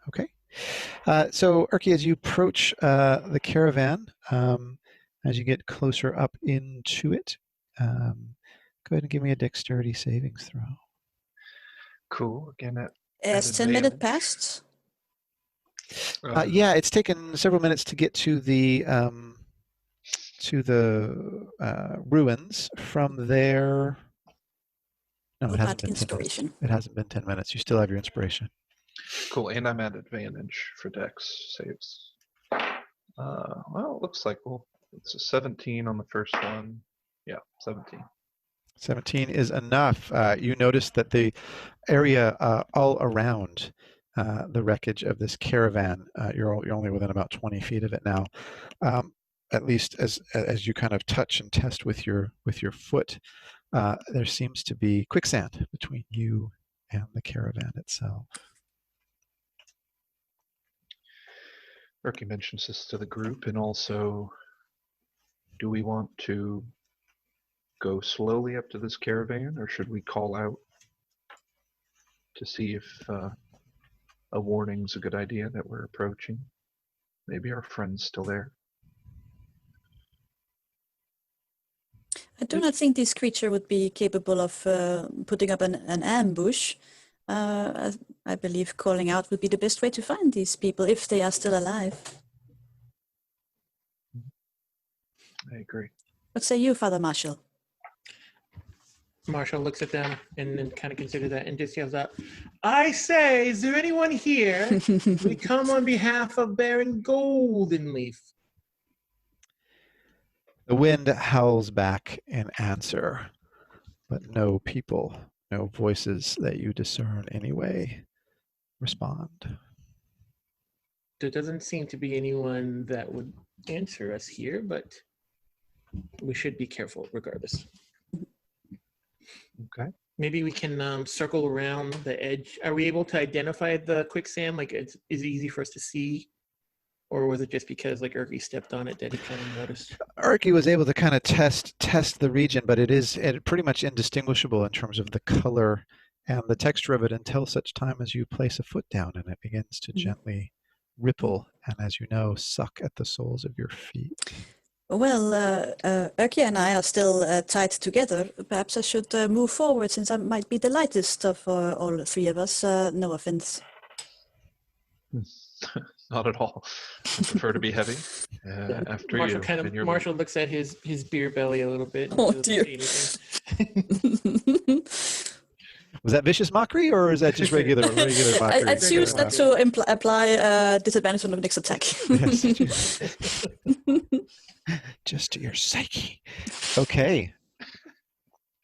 Okay. So, Erki, as you approach the caravan, as you get closer up into it, go ahead and give me a dexterity savings throw. Cool. Again, at Has 10 minutes advantage. passed? Yeah, it's taken several minutes to get to the ruins. From there, no, it hasn't At been 10 minutes. inspiration. It hasn't been 10 minutes. You still have your inspiration. Cool. And I'm at advantage for dex saves. Well, it looks like it's a 17 on the first one. Yeah, 17. 17 is enough. You notice that the area all around the wreckage of this caravan, you're only within about 20 feet of it now. At least as you kind of touch and test with your foot, there seems to be quicksand between you and the caravan itself. Erki mentions this to the group, and also, do we want to go slowly up to this caravan, or should we call out to see if a warning's a good idea that we're approaching? Maybe our friend's still there. I do not think this creature would be capable of putting up an ambush. I believe calling out would be the best way to find these people if they are still alive. I agree. What say you, Father Marshall? Marshall looks at them and then kind of considers that and just yells out, "I say, is there anyone here? We come on behalf of Baron Goldenleaf." The wind howls back in answer, but no people, no voices that you discern anyway respond. There doesn't seem to be anyone that would answer us here, but we should be careful regardless. Okay. Maybe we can circle around the edge. Are we able to identify the quicksand? Like, is it easy for us to see? Or was it just because like Erki stepped on it that he kind of noticed? Erki was able to kind of test the region, but it is pretty much indistinguishable in terms of the color and the texture of it until such time as you place a foot down and it begins to gently ripple and, as you know, suck at the soles of your feet. Well, Erki and I are still tied together. Perhaps I should move forward since I might be the lightest of all three of us. No offense. Not at all. I prefer to be heavy. After Marshall you. Marshall looks at his beer belly a little bit. And Oh, doesn't dear. say anything. Was that vicious mockery or is that just regular mockery? I choose not to apply disadvantage on the next attack. Yes, just to your psyche. Okay.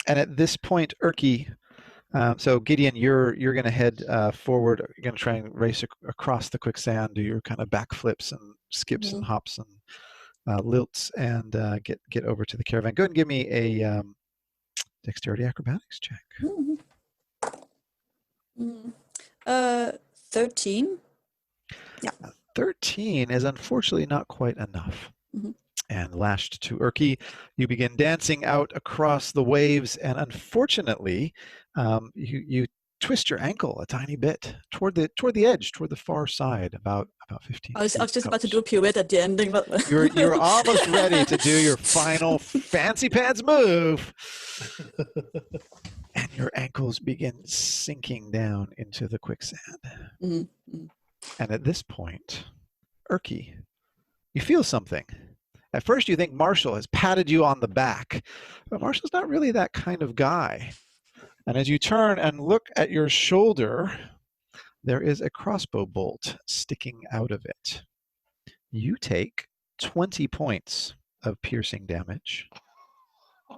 And at this point, Erki, so Gideon, you're going to head forward. You're going to try and race across the quicksand, do your kind of backflips and skips and hops and lilts, and get over to the caravan. Go ahead and give me a dexterity acrobatics check. 13. 13 is unfortunately not quite enough. And lashed to Erki, you begin dancing out across the waves, and unfortunately, you twist your ankle a tiny bit toward the edge, toward the far side, about 15. I was feet just about to out. do a pirouette at the ending, but You're almost ready to do your final fancy pants move, and your ankles begin sinking down into the quicksand. And at this point, Erki, you feel something. At first, you think Marshall has patted you on the back, but Marshall's not really that kind of guy. And as you turn and look at your shoulder, there is a crossbow bolt sticking out of it. You take 20 points of piercing damage.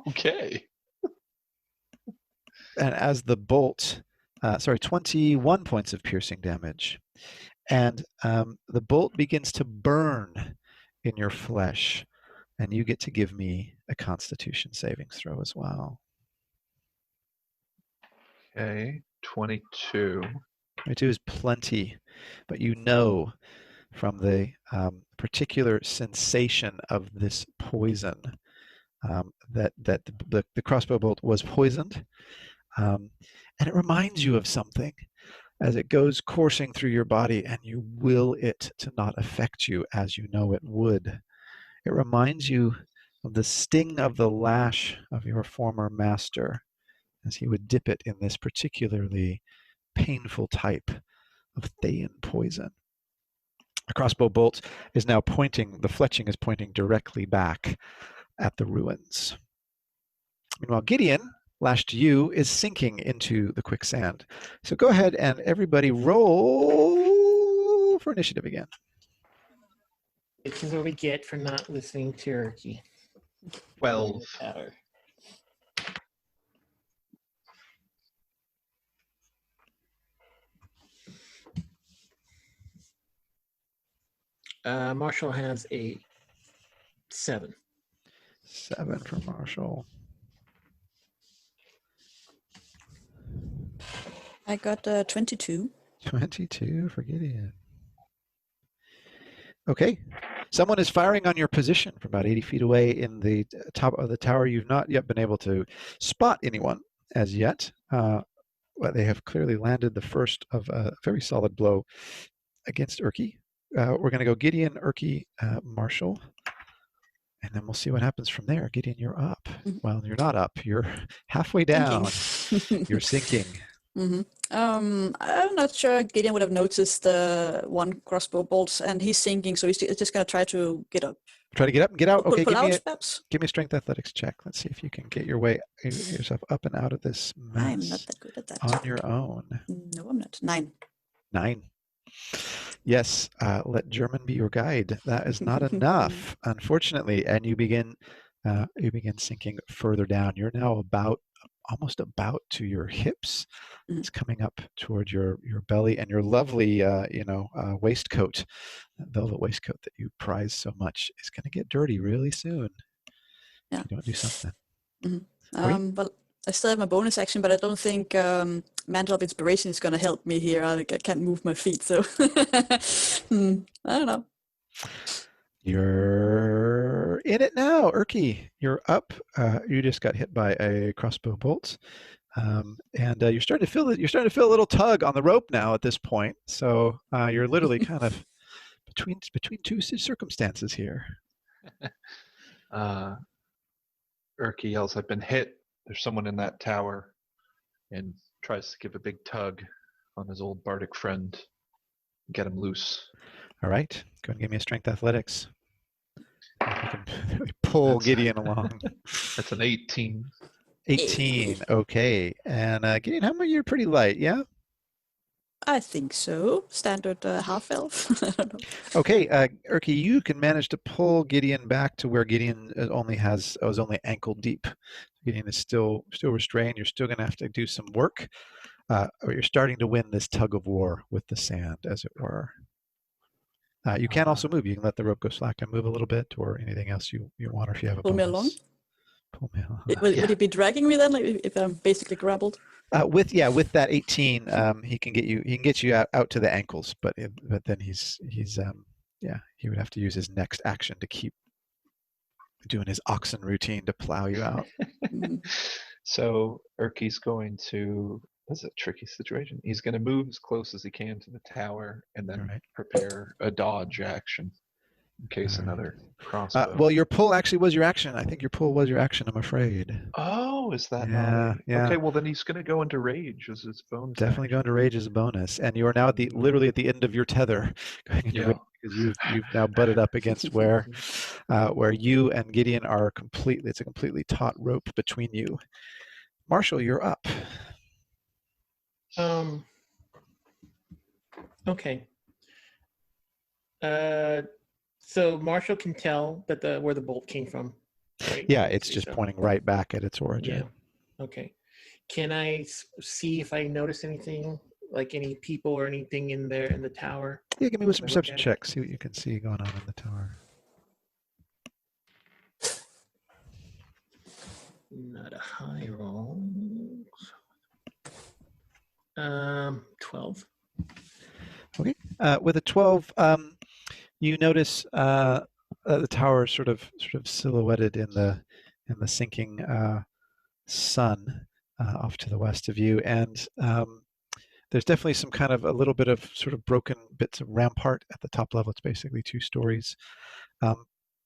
Okay. And as the bolt, 21 points of piercing damage. And the bolt begins to burn in your flesh, and you get to give me a Constitution savings throw as well. Okay. 22. 22 is plenty, but you know from the particular sensation of this poison that the crossbow bolt was poisoned, and it reminds you of something as it goes coursing through your body, and you will it to not affect you as you know it would. It reminds you of the sting of the lash of your former master, as he would dip it in this particularly painful type of Thayan poison. The crossbow bolt is now pointing, the fletching is pointing directly back at the ruins. Meanwhile, Gideon, lashed to you, is sinking into the quicksand. So go ahead and everybody roll for initiative again. This is what we get for not listening to Erki. 12. Marshall has a 7. 7 for Marshall. I got 22. 22 for Gideon. Okay. Someone is firing on your position from about 80 feet away in the top of the tower. You've not yet been able to spot anyone as yet. But they have clearly landed the first of a very solid blow against Erki. We're going to go Gideon, Erki, Marshall, and then we'll see what happens from there. Gideon, you're up. Well, you're not up. You're halfway down. You're sinking. I'm not sure Gideon would have noticed one crossbow bolt, and he's sinking, so he's just going to try to get up. Try to get up and get out. Okay, pull out, perhaps? Give me a strength athletics check. Let's see if you can get yourself up and out of this mess. I'm not that good at that. On your own. No, I'm not. 9. 9. Yes, let German be your guide. That is not enough, unfortunately, and you begin sinking further down. You're now almost about to your hips. It's coming up toward your belly, and your lovely waistcoat, velvet waistcoat that you prize so much, is going to get dirty really soon. Yeah. If you don't do something. Well, I still have my bonus action, but I don't think Mantle of Inspiration is going to help me here. I can't move my feet, so I don't know. You're in it now, Erki. You're up. You just got hit by a crossbow bolt, and you're starting to feel a little tug on the rope now at this point. So you're literally kind of between two circumstances here. Erki yells, "I've been hit. There's someone in that tower," and tries to give a big tug on his old bardic friend, get him loose. All right, go ahead and give me a strength athletics. If you can pull Gideon along. That's an 18. 18, okay. And Gideon, how many? You're pretty light, yeah? I think so. Standard half elf. I don't know. Okay, Erki, you can manage to pull Gideon back to where Gideon was only ankle deep. Gideon is still restrained. You're still going to have to do some work. But you're starting to win this tug of war with the sand, as it were. You can also move. You can let the rope go slack and move a little bit, or anything else you want, or if you have a Pull me bonus. along? Pull me along. Would it be dragging me then, like if I'm basically grappled? With that 18, he can get you out to the ankles, but then he would have to use his next action to keep doing his oxen routine to plow you out. So Erki's going to. This is a tricky situation. He's going to move as close as he can to the tower and then prepare a dodge action in case another crossbow. Well, your pull actually was your action. I think your pull was your action, I'm afraid. Oh, is that Yeah. Okay, well then he's going to go into rage as his bonus. Definitely go into rage as a bonus. And you are now literally at the end of your tether going into rage, because you've now butted up against where you and Gideon are completely, it's a completely taut rope between you. Marshall, you're up. Okay. So Marshall can tell that where the bolt came from, right? Yeah, it's just pointing right back at its origin. Yeah. Okay. Can I see if I notice anything, like any people or anything in there in the tower? Yeah, give me some perception checks. See what you can see going on in the tower. Not a high roll. 12. Okay. With a 12, you notice the tower sort of silhouetted in the the sinking sun off to the west of you. And there's definitely some kind of a little bit of sort of broken bits of rampart at the top level. It's basically 2 stories.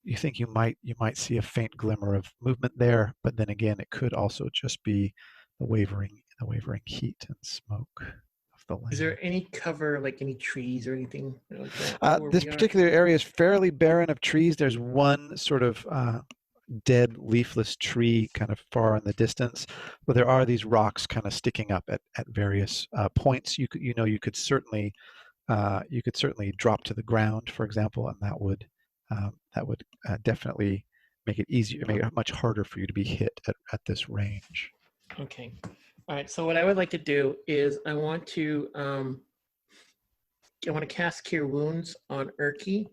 You think you might see a faint glimmer of movement there, but then again, it could also just be the wavering heat and smoke of the land. Is there any cover, like any trees or anything like that? This particular area is fairly barren of trees. There's one sort of dead leafless tree kind of far in the distance, but there are these rocks kind of sticking up at various points. You could certainly drop to the ground, for example, and that would definitely make it much harder for you to be hit at this range. Okay. All right. So what I would like to do is I want to cast Cure Wounds on Erki,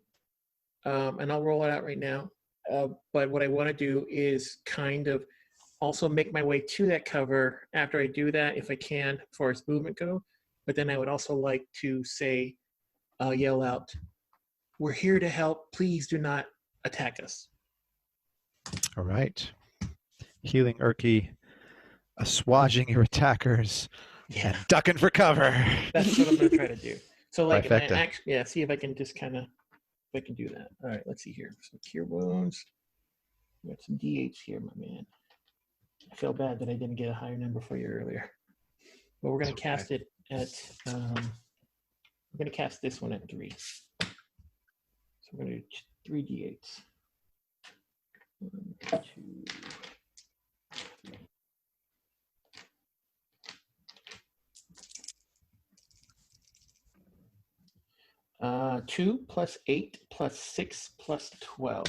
and I'll roll it out right now. But what I want to do is kind of also make my way to that cover after I do that, if I can, as far as movement go. But then I would also like to say, yell out, "We're here to help. Please do not attack us." All right. Healing Erki, assuaging your attackers, and ducking for cover. That's what I'm going to try to do. So like, Trifecta. see if I can just kind of, if I can do that. All right, let's see here. So Cure Wounds. We got some D8s here, my man. I feel bad that I didn't get a higher number for you earlier. But we're going to cast it at, we're going to cast this one at 3. So we're going to do 3 D8s. 1, 2, 3. 2 plus 8 plus 6 plus 12.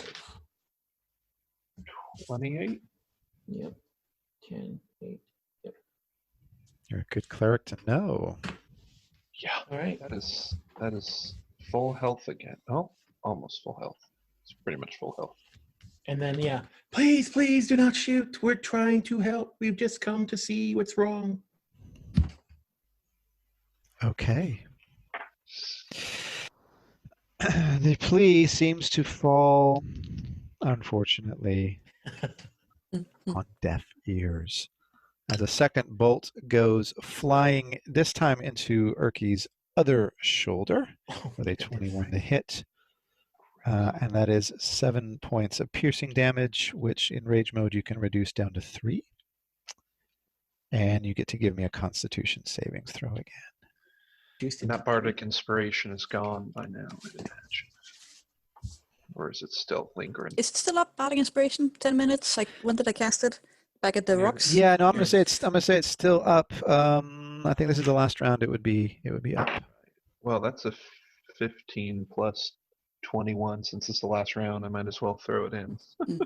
28. Yep. 10, 8. Yep. You're a good cleric to know. Yeah. All right. That is full health again. Oh, almost full health. It's pretty much full health. And then, yeah, please do not shoot. We're trying to help. We've just come to see what's wrong. Okay. The plea seems to fall, unfortunately, on deaf ears. As a second bolt goes flying, this time into Erki's other shoulder, with a 21 to hit. And that is 7 points of piercing damage, which in rage mode you can reduce down to 3. And you get to give me a Constitution savings throw again. And that bardic inspiration is gone by now, I imagine. Or is it still lingering? Is it still up? Bardic Inspiration, 10 minutes. Like, when did I cast it? Back at the rocks. Yeah, no, I'm gonna say it's still up. I think this is the last round. It would be up. Well, that's a 15 plus 21. Since it's the last round, I might as well throw it in.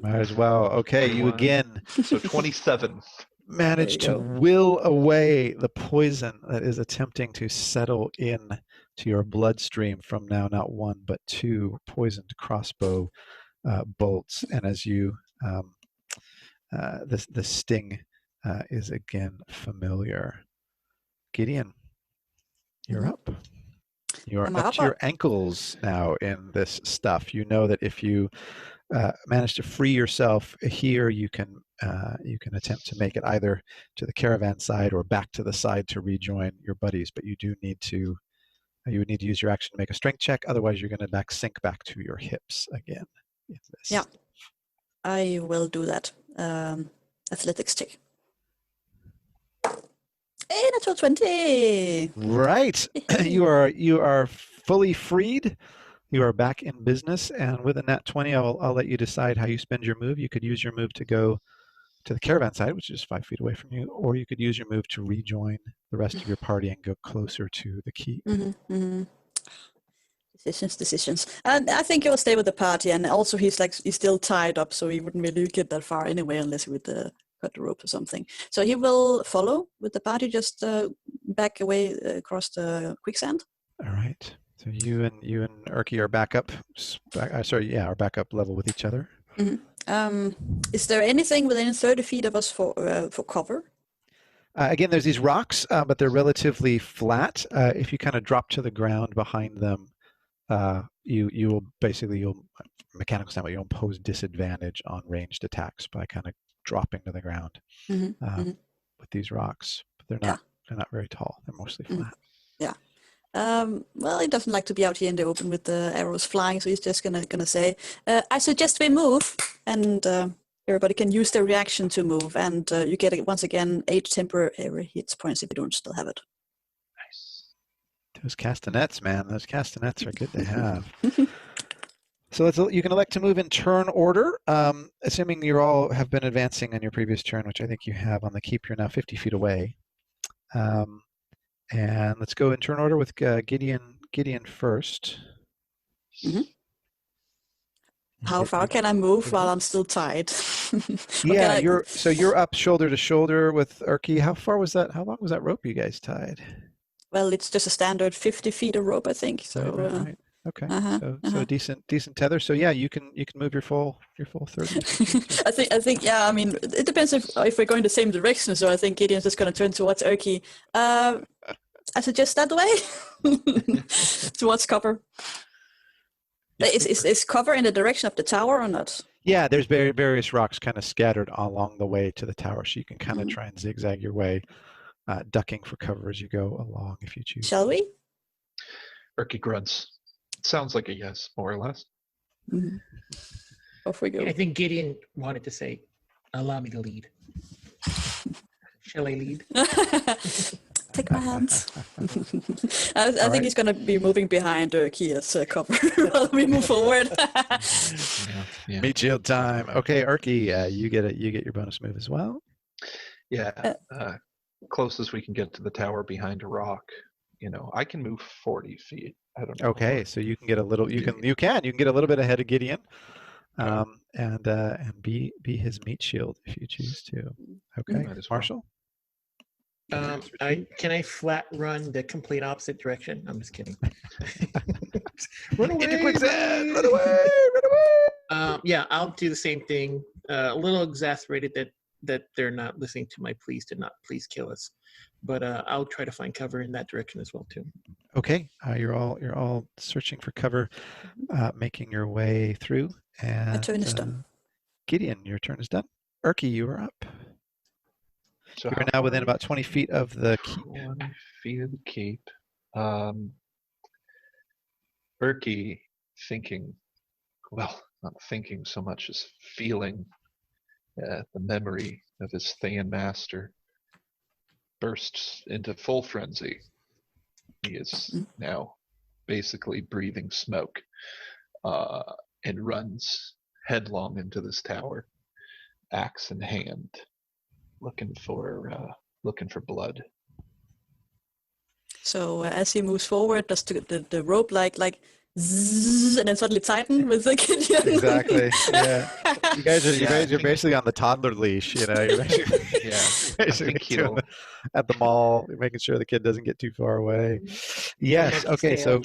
Might as well. Okay, you again. So 27. Managed to will away the poison that is attempting to settle in to your bloodstream from now not 1 but 2 poisoned crossbow bolts, and as you the sting is again familiar. Gideon, you're up. You are up to your ankles now in this stuff. You know that if you manage to free yourself here, you can attempt to make it either to the caravan side or back to the side to rejoin your buddies. But you would need to use your action to make a strength check. Otherwise, you're going to sink back to your hips again. Yeah, I will do that. Athletics check. Hey, natural 20. Right. You are fully freed. You are back in business, and with a nat 20, I'll let you decide how you spend your move. You could use your move to go to the caravan side, which is 5 feet away from you, or you could use your move to rejoin the rest of your party and go closer to the keep. Decisions. And I think he'll stay with the party, and also he's still tied up, so he wouldn't really get that far anyway, unless he would cut the rope or something. So he will follow with the party, just back away across the quicksand. All right. So you and Erki are back up. Are back up level with each other. Is there anything within 30 feet of us for cover? Again, there's these rocks, but they're relatively flat. If you kind of drop to the ground behind them, you'll mechanical standpoint, you'll impose disadvantage on ranged attacks by kind of dropping to the ground with these rocks. But they're not very tall. They're mostly flat. Yeah. Well, he doesn't like to be out here in the open with the arrows flying, so he's just gonna say, "I suggest we move," and everybody can use their reaction to move, and you get once again 8 temporary hit points if you don't still have it. Nice. Those castanets, man. Those castanets are good to have. So you can elect to move in turn order, assuming you all have been advancing on your previous turn, which I think you have on the keep. You're now 50 feet away. And let's go in turn order with Gideon first. How far can I move while I'm still tied? Yeah, you're up shoulder to shoulder with Erki. How far was that? How long was that rope you guys tied? Well, it's just a standard 50 feet of rope, I think. So right. Okay. So decent tether. So yeah, you can move your full 30. I think yeah. I mean, it depends if we're going the same direction. So I think Gideon's just going to turn towards Erki. I suggest that way towards cover. Is cover in the direction of the tower or not? Yeah, there's various rocks kind of scattered along the way to the tower, so you can kind of try and zigzag your way, ducking for cover as you go along if you choose. Shall we? Erki grunts. Sounds like a yes, more or less. Off we go. I think Gideon wanted to say, "Allow me to lead." Shall I lead? Take my hands. I think he's going to be moving behind Erki as cover while we move forward. Yeah. Meat shield time. Okay, Erki, you get your bonus move as well. Yeah. Closest we can get to the tower behind a rock. I can move 40 feet. I don't know. Okay, so you can get a little. You can get a little bit ahead of Gideon, and be his meat shield if you choose to. Okay, Marshall. Can I flat run the complete opposite direction? I'm just kidding. Run away! Into Quicksand! Run away! Yeah, I'll do the same thing. A little exasperated that they're not listening to my pleas to not please kill us, but I'll try to find cover in that direction as well too. Okay, you're all searching for cover, making your way through. And my turn is done. Gideon, your turn is done. Erki, you are up. So you're now within about 20 feet of the keep. 20 feet of the keep. Erki thinking, well, not thinking so much as feeling the memory of his Thayan master, bursts into full frenzy. He is now basically breathing smoke and runs headlong into this tower, axe in hand, looking for blood. So as he moves forward, does the rope like zzz, and then suddenly tighten with the Gideon? Exactly. Yeah. You guys are basically on the toddler leash. You're basically at the mall, making sure the kid doesn't get too far away. Yes. Okay. So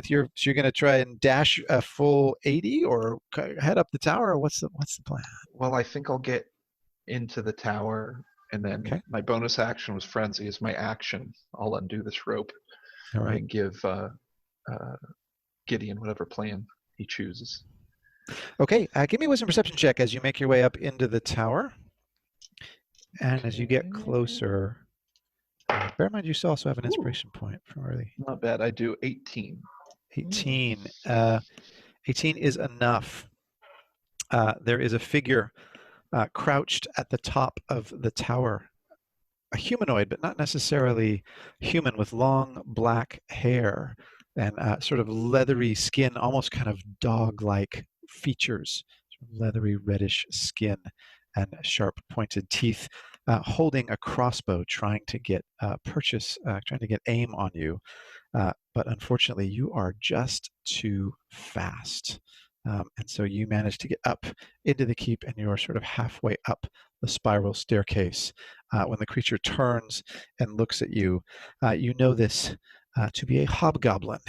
you're going to try and dash a full 80 or head up the tower. Or what's the plan? Well, I think I'll get into the tower, and then my bonus action was frenzy. As my action, I'll undo this rope and give Gideon whatever plan he chooses. Okay, give me a wisdom perception check as you make your way up into the tower, and as you get closer. Bear in mind, you also have an inspiration point from early. Not bad. I do 18. 18. 18 is enough. There is a figure crouched at the top of the tower, a humanoid, but not necessarily human, with long black hair and sort of leathery skin, almost kind of dog-like features, leathery reddish skin and sharp pointed teeth, holding a crossbow, trying to get aim on you. But unfortunately, you are just too fast. And so you manage to get up into the keep, and you're sort of halfway up the spiral staircase. When the creature turns and looks at you, you know this to be a hobgoblin,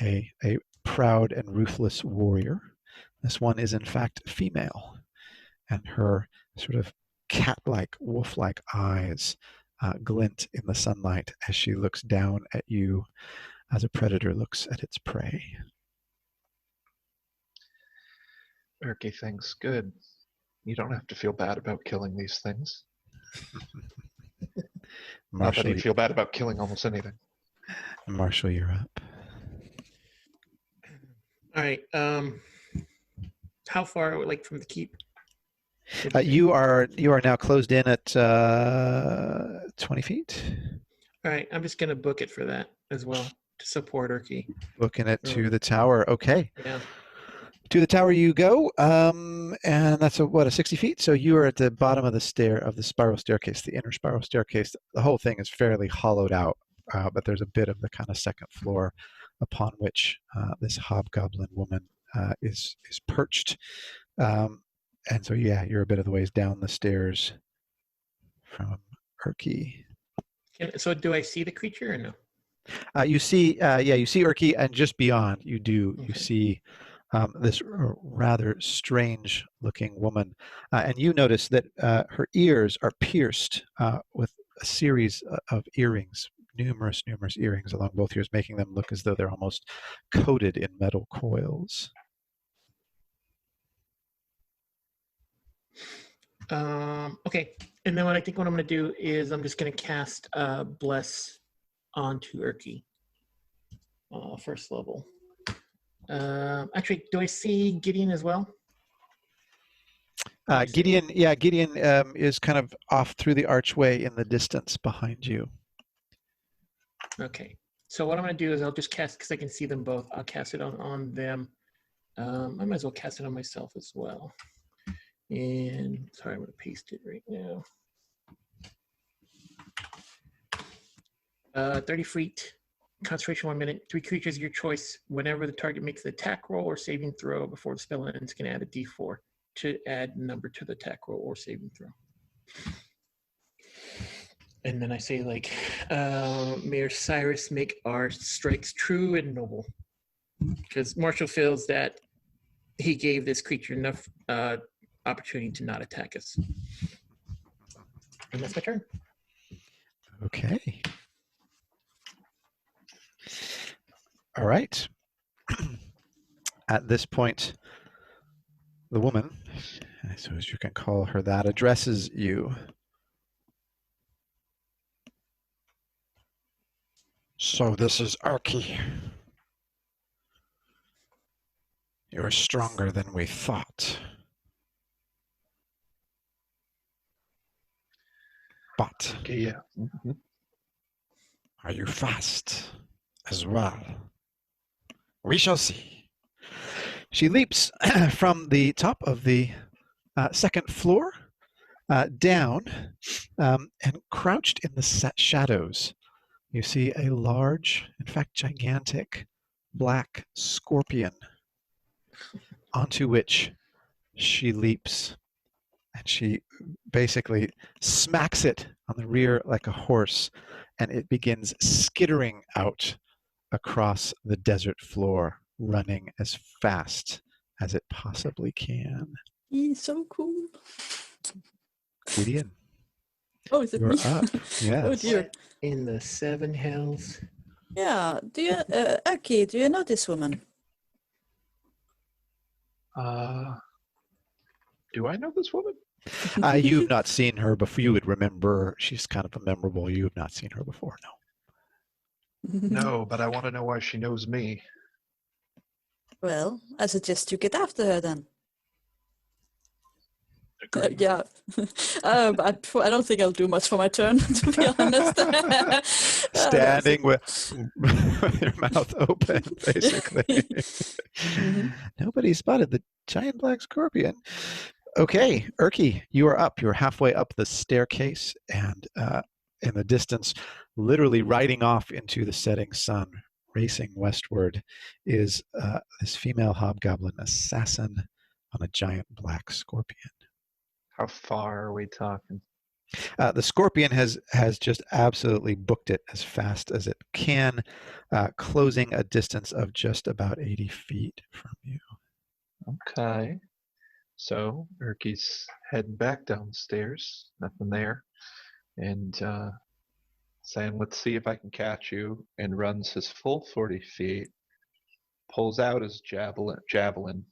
a proud and ruthless warrior. This one is in fact female, and her sort of cat-like, wolf-like eyes glint in the sunlight as she looks down at you. as a predator looks at its prey. Erki thinks, good. You don't have to feel bad about killing these things. Not that Marshall, he'd feel bad about killing almost anything. Marshall, you're up. All right. How far, like, from the keep? You are now closed in at 20 feet. All right. I'm just gonna book it for that as well to support Erki. Looking it to the tower. Okay. Yeah. To the tower you go, and that's a 60 feet. So you are at the bottom of the spiral staircase, the inner spiral staircase. The whole thing is fairly hollowed out, but there's a bit of the kind of second floor upon which this hobgoblin woman is perched. And so yeah, you're a bit of the ways down the stairs from Erki. So do I see the creature or no? You see Erki, and just beyond you Okay. see this rather strange-looking woman, and you notice that her ears are pierced with a series of earrings, numerous earrings along both ears, making them look as though they're almost coated in metal coils. Okay. And then what I'm going to do is I'm just going to cast Bless onto Erki. First level. Actually, do I see Gideon as well? Gideon is kind of off through the archway in the distance behind you. Okay. So what I'm going to do is I'll just cast, because I can see them both, I'll cast it on them. I might as well cast it on myself as well. And sorry, I'm going to paste it right now. 30 feet, concentration 1 minute. 3 creatures of your choice. Whenever the target makes an attack roll or saving throw before the spell ends, can add a d4 to add number to the attack roll or saving throw. And then I say, like, may Cyrus make our strikes true and noble. Because Marshall feels that he gave this creature enough opportunity to not attack us. And that's my turn. Okay. All right. At this point, the woman, I suppose you can call her that, addresses you. So this is Erki. You're stronger than we thought. But Okay, yeah. Mm-hmm. are you fast as well? We shall see. She leaps from the top of the second floor down, and crouched in the shadows, you see a large, in fact gigantic, black scorpion onto which she leaps. And she basically smacks it on the rear like a horse, and it begins skittering out across the desert floor, running as fast as it possibly can. He's so cool. Gideon, Oh, is it you're me? up. Yes. Oh dear. What in the 7 hells? Yeah. Do you, Erki, do you know this woman? Do I know this woman? You've not seen her before. You would remember. She's kind of a memorable. You have not seen her before, no. No, but I want to know why she knows me. Well, I suggest you get after her then. Agreed. Yeah. I don't think I'll do much for my turn, to be honest. Standing with your mouth open, basically. Mhm. Nobody spotted the giant black scorpion. Okay, Erki, you are up. You're halfway up the staircase, and in the distance, literally riding off into the setting sun, racing westward, is this female hobgoblin assassin on a giant black scorpion. How far are we talking? The scorpion has just absolutely booked it as fast as it can, closing a distance of just about 80 feet from you. Okay. So Erki's heading back downstairs. Nothing there. And saying, "Let's see if I can catch you," and runs his full 40 feet, pulls out his javelin,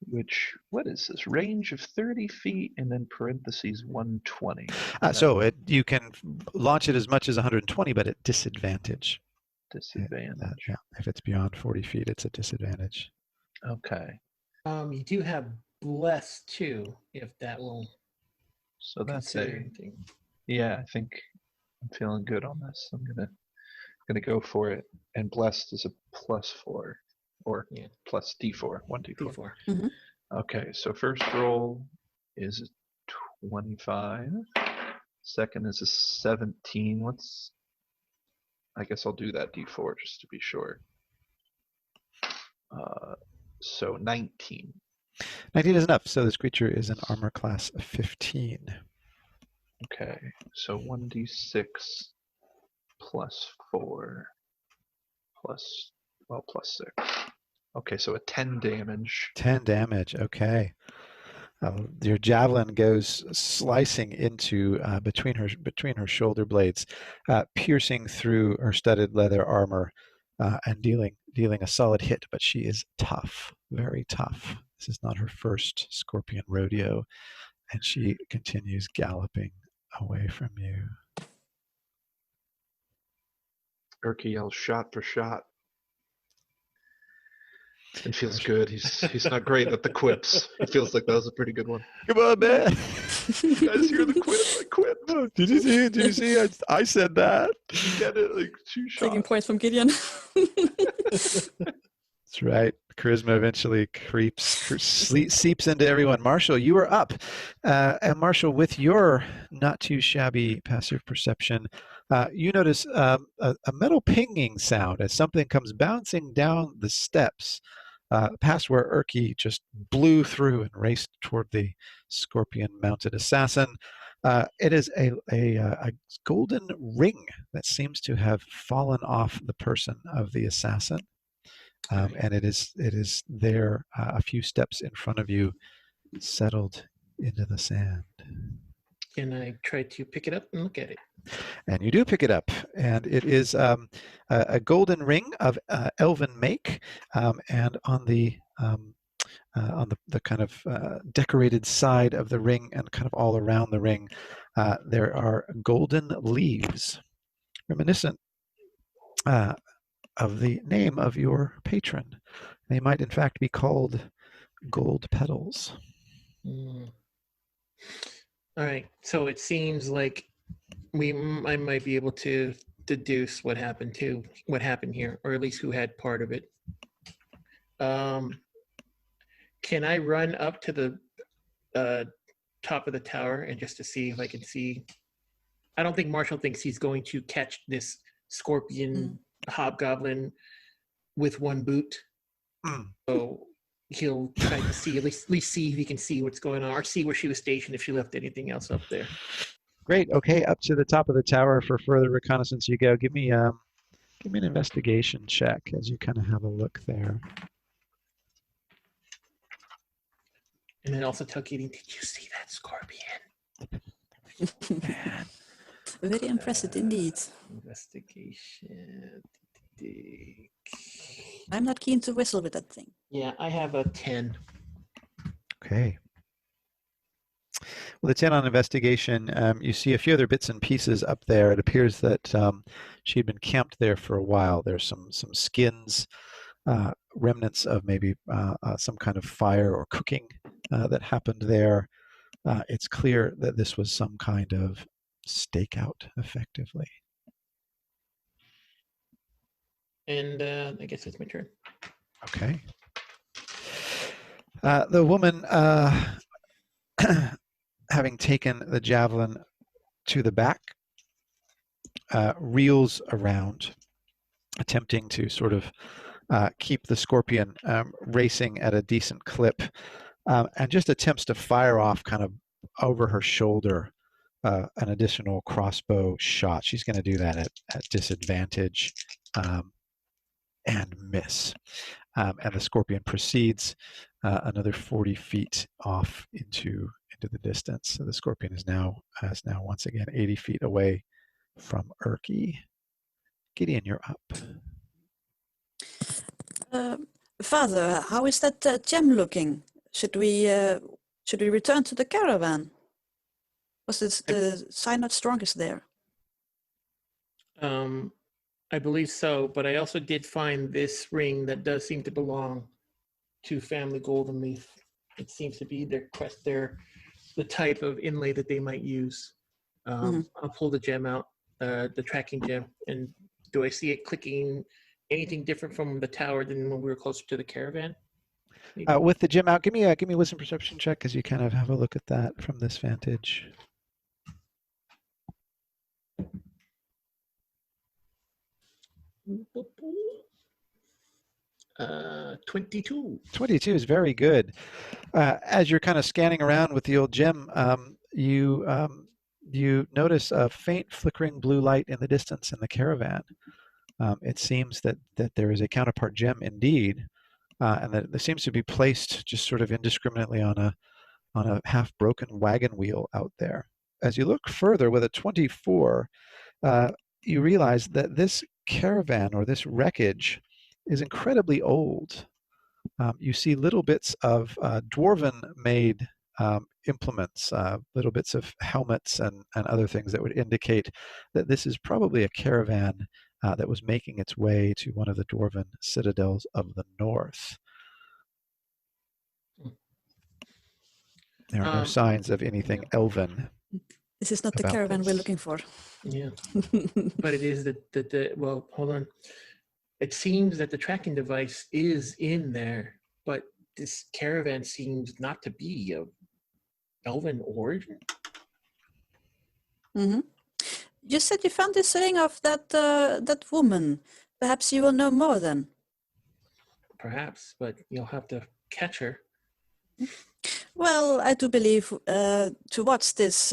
which, what is this? Range of 30 feet and then parentheses 120. So you can launch it as much as 120, but at disadvantage. Disadvantage. Yeah, if it's beyond 40 feet, it's a disadvantage. Okay. You do have bless too, if that will So that's consider anything. Yeah, I think I'm feeling good on this. I'm gonna go for it. And blessed is a +4 or plus D4, 1d4. D4. Mm-hmm. Okay, so first roll is a 25. Second is a 17. I guess I'll do that D4 just to be sure. So 19. 19 is enough. So this creature is an armor class of 15. Okay, so 1d6 +4 +6. Okay, so a 10 damage. 10 damage. Okay. Your javelin goes slicing into between her shoulder blades, piercing through her studded leather armor, and dealing a solid hit. But she is tough, very tough. This is not her first scorpion rodeo, and she continues galloping away from you. Erki yells shot for shot. It feels good. He's not great at the quips. It feels like that was a pretty good one. Come on, man. You guys hear the quip? Did you see it? Did you see? I said that. You get it? Like 2 shots. Taking points from Gideon. That's right. Charisma eventually seeps into everyone. Marshall, you are up. And Marshall, with your not too shabby passive perception, you notice a metal pinging sound as something comes bouncing down the steps past where Erki just blew through and raced toward the scorpion-mounted assassin. It is a golden ring that seems to have fallen off the person of the assassin. And it is there a few steps in front of you, settled into the sand. And I try to pick it up and look at it. And you do pick it up, and it is a golden ring of elven make, and on the kind of decorated side of the ring and kind of all around the ring, there are golden leaves, reminiscent of the name of your patron. They might in fact be called gold petals. All right, so it seems like I might be able to deduce what happened here, or at least who had part of it. Can I run up to the top of the tower and just to see if I can see? I don't think Marshall thinks he's going to catch this scorpion hobgoblin with one boot. So he'll try to see, at least see if he can see what's going on, or see where she was stationed if she left anything else up there. Great. Okay, up to the top of the tower for further reconnaissance you go. Give me an investigation check as you kind of have a look there. And then also tell Gideon, did you see that scorpion? Very impressive indeed. Investigation. I'm not keen to whistle with that thing. Yeah, I have a 10. Okay. Well, the 10 on investigation, you see a few other bits and pieces up there. It appears that she had been camped there for a while. There's some skins, remnants of maybe some kind of fire or cooking that happened there. It's clear that this was some kind of stakeout, effectively. And I guess it's my turn. Okay. The woman, having taken the javelin to the back, reels around, attempting to sort of keep the scorpion racing at a decent clip, and just attempts to fire off kind of over her shoulder an additional crossbow shot. She's going to do that at disadvantage and miss. And the scorpion proceeds another 40 feet off into into the distance. So the scorpion is now once again 80 feet away from Erki. Gideon, you're up. Father, how is that gem looking? Should we return to the caravan? Was the sign not strongest there? I believe so, but I also did find this ring that does seem to belong to Family Golden Leaf. It seems to be the type of inlay that they might use. I'll pull the gem out, the tracking gem, and do I see it clicking anything different from the tower than when we were closer to the caravan? With the gem out, give me a wisdom perception check, because you kind of have a look at that from this vantage. 22. 22 is very good. As you're kind of scanning around with the old gem, you notice a faint flickering blue light in the distance in the caravan. It seems that there is a counterpart gem indeed, and that it seems to be placed just sort of indiscriminately on a half-broken wagon wheel out there. As you look further with a 24, you realize that this caravan or this wreckage is incredibly old. You see little bits of dwarven-made implements, little bits of helmets and other things that would indicate that this is probably a caravan that was making its way to one of the dwarven citadels of the north. There are no signs of anything elven. This is not the caravan we're looking for. Yeah, but it is well, hold on. It seems that the tracking device is in there, but this caravan seems not to be of elven origin. You said you found this ring of that woman. Perhaps you will know more then. Perhaps, but you'll have to catch her. Well, I do believe towards this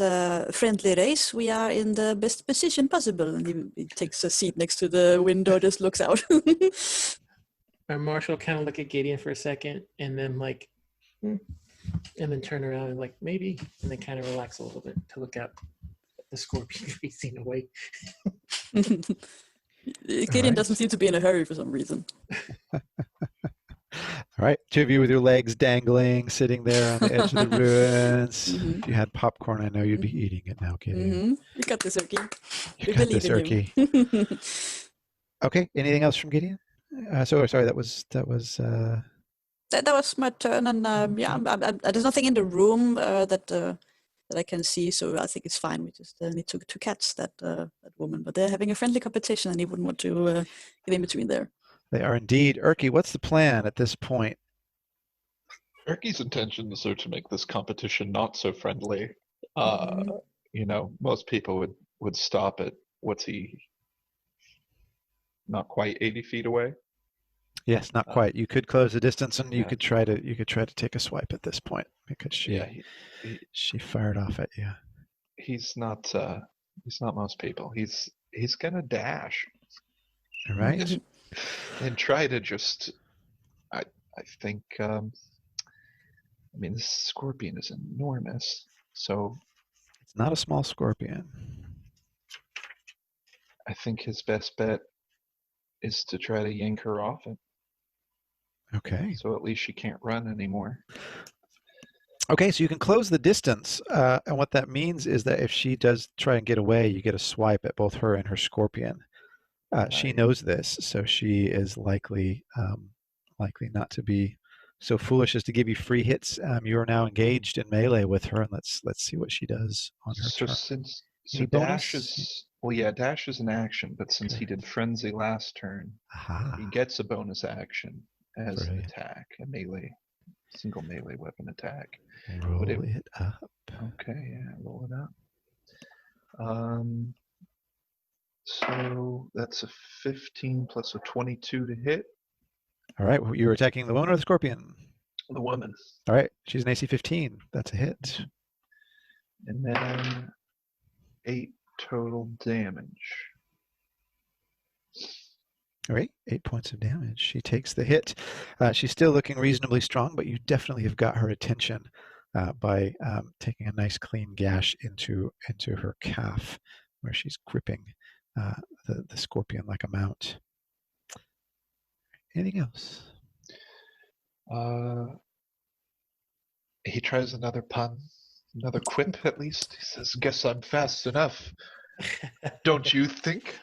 friendly race, we are in the best position possible. And he takes a seat next to the window, just looks out. Our Marshall kind of look at Gideon for a second, and then and then turn around and maybe, and then kind of relax a little bit to look out at the scorpion facing away. Gideon doesn't seem to be in a hurry for some reason. All right, two of you with your legs dangling, sitting there on the edge of the ruins. If you had popcorn, I know you'd be eating it now, Gideon. You got this, Erki. You got this, Erki. Okay, anything else from Gideon? Sorry, that was that was my turn, and there's nothing in the room that I can see, so I think it's fine. We just need to catch that woman, but they're having a friendly competition, and he wouldn't want to get in between there. They are indeed. Erki, what's the plan at this point? Erki's intention is to make this competition not so friendly. Most people would stop at, what's he, not quite 80 feet away? Yes, not quite. You could close the distance, and you could try to take a swipe at this point, because she fired off at you. He's not most people. He's gonna dash. All right. And try to just, I think, this scorpion is enormous, so it's not a small scorpion. I think his best bet is to try to yank her off it. Okay. So at least she can't run anymore. Okay, so you can close the distance, and what that means is that if she does try and get away, you get a swipe at both her and her scorpion. She knows this, so she is likely not to be so foolish as to give you free hits. You are now engaged in melee with her, and let's see what she does on her turn. Dash is dash is an action, but since he did frenzy last turn, he gets a bonus action as an attack, a single melee weapon attack. Roll it up. Okay, yeah, roll it up. So that's a 15 plus a 22 to hit. All right, you're attacking the woman or the scorpion? The woman. All right, she's an AC 15. That's a hit. And then 8 total damage. All right, 8 points of damage. She takes the hit. She's still looking reasonably strong, but you definitely have got her attention. by taking a nice clean gash into her calf, where she's gripping the scorpion like a mount. Anything else? He tries another pun, another quip at least. He says, "Guess I'm fast enough. Don't you think?"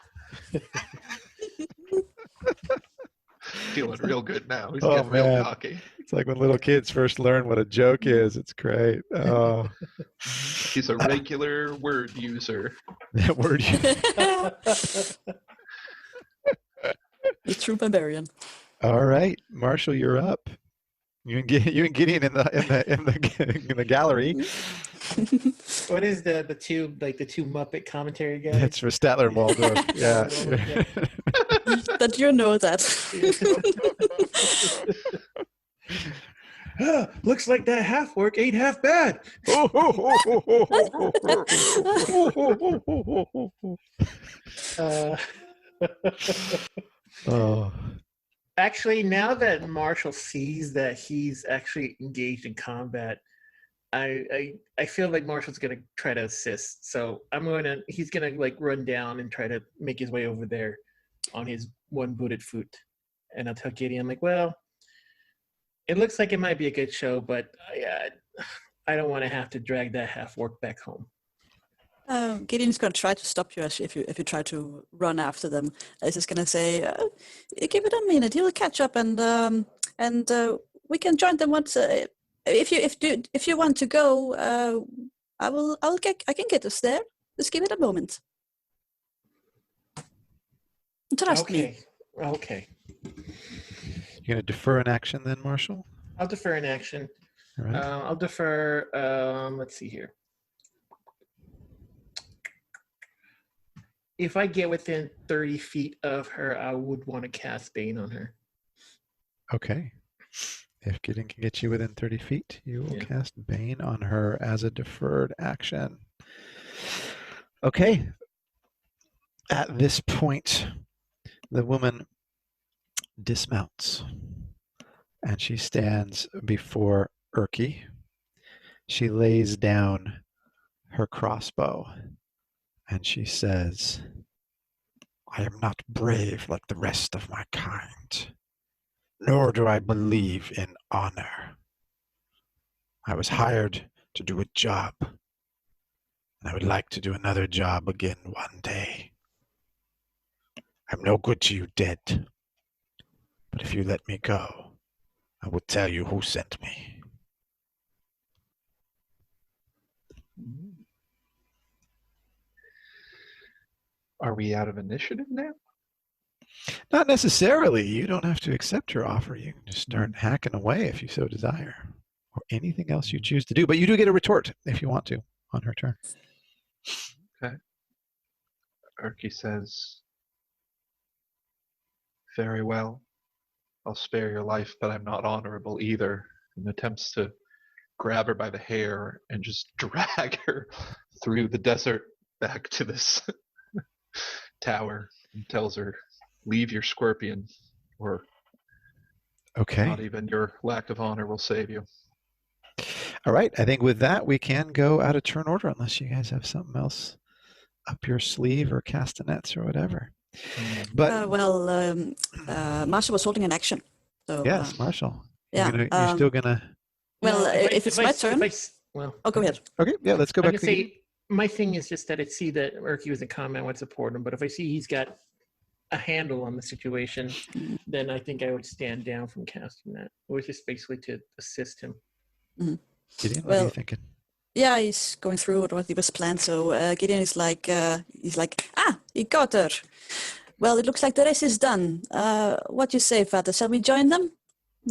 Feeling real good now. He's getting real cocky. It's like when little kids first learn what a joke is. It's great. Oh. He's a regular word user. Word user. The true barbarian. All right, Marshall, you're up. You and Gideon in the gallery. What is the two Muppet commentary guys? That's for Statler and Waldorf. Yeah. That you know that. Looks like that half work ain't half bad. Oh. Actually, now that Marshall sees that he's actually engaged in combat, I feel like Marshall's gonna try to assist. So he's gonna like run down and try to make his way over there on his one-booted foot. And I'll tell Gideon, I'm like, well, it looks like it might be a good show, but I don't want to have to drag that half orc back home. Gideon's going to try to stop you if you try to run after them. He's just going to say, "Give it a minute. He'll catch up, and we can join them once. If you want to go, I can get us there. Just give it a moment. Trust me." Okay. You're going to defer an action then, Marshall? I'll defer an action. All right. I'll defer. Let's see here. If I get within 30 feet of her, I would want to cast Bane on her. Okay. If Gideon can get you within 30 feet, you will cast Bane on her as a deferred action. Okay. At this point, the woman dismounts and she stands before Erki. She lays down her crossbow and she says, "I am not brave like the rest of my kind, nor do I believe in honor. I was hired to do a job, and I would like to do another job again one day. I'm no good to you dead, but if you let me go, I will tell you who sent me." Are we out of initiative now? Not necessarily. You don't have to accept her offer. You can just start hacking away if you so desire, or anything else you choose to do. But you do get a retort if you want to on her turn. Okay. Erki says, "Very well. I'll spare your life, but I'm not honorable either," and attempts to grab her by the hair and just drag her through the desert back to this tower, and tells her, "Leave your scorpion, or not even your lack of honor will save you." All right. I think with that, we can go out of turn order unless you guys have something else up your sleeve or castanets or whatever. But Marshall was holding an action. So, yes, Marshall. Yeah. You're still going to... Well, if it's my turn... go ahead. Okay, yeah, let's go back to say, my thing is just that I see that Erki was in combat, I would support him, but if I see he's got a handle on the situation, then I think I would stand down from casting that. It was just basically to assist him. Mm-hmm. Gideon, what are you thinking? Yeah, he's going through what he was planned. So Gideon is like, he got her. Well, it looks like the race is done. What do you say, Father? Shall we join them?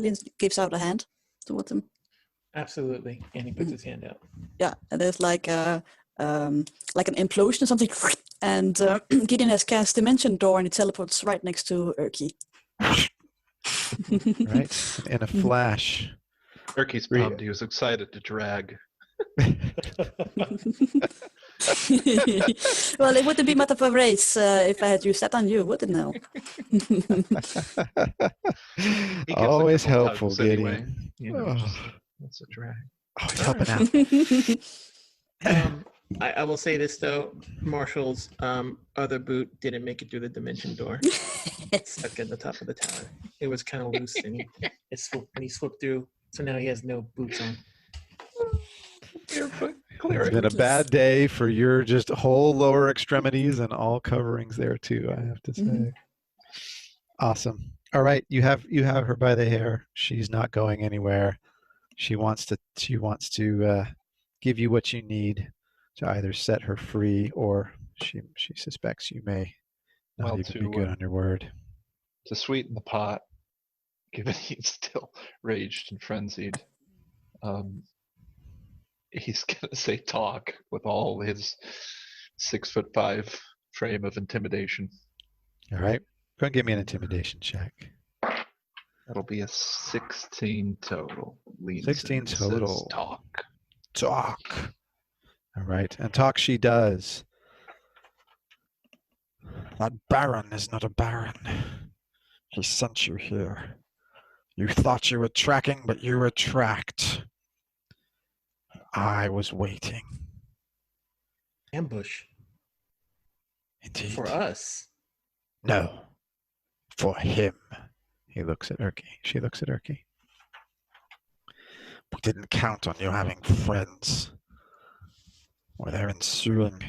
He gives out a hand towards him. Absolutely. And he puts his hand out. Yeah, and there's like an implosion or something. And Gideon has cast Dimension Door and it teleports right next to Erki. Right, in a flash. Erki's pumped. He was excited to drag. Well, it wouldn't be much of a race if I had used that on you, would it now? Always helpful, Gideon. Anyway. That's a drag. Oh, he's helping out. I will say this though, Marshall's other boot didn't make it through the dimension door. It's stuck at the top of the tower. It was kind of loose, and he slipped through. So now he has no boots on. Barefoot It's cleric. been a bad day for your just whole lower extremities and all coverings there too, I have to say. Mhm. Awesome. All right, you have her by the hair. She's not going anywhere. She wants to give you what you need to either set her free, or she suspects you may not Well, even be good on your word. to sweeten the pot, given he's still raged and frenzied, he's gonna say talk with all his 6'5" frame of intimidation. All right, go and give me an intimidation check. That'll be a 16 total. Leans 16 in and says, total. talk. Talk. All right, and talk she does. That Baron is not a Baron. He sent you here. You thought you were tracking, but you were tracked. I was waiting. Ambush Indeed. for us. No. For him. He looks at Erki. She looks at Erki. We didn't count on you having friends or their ensuing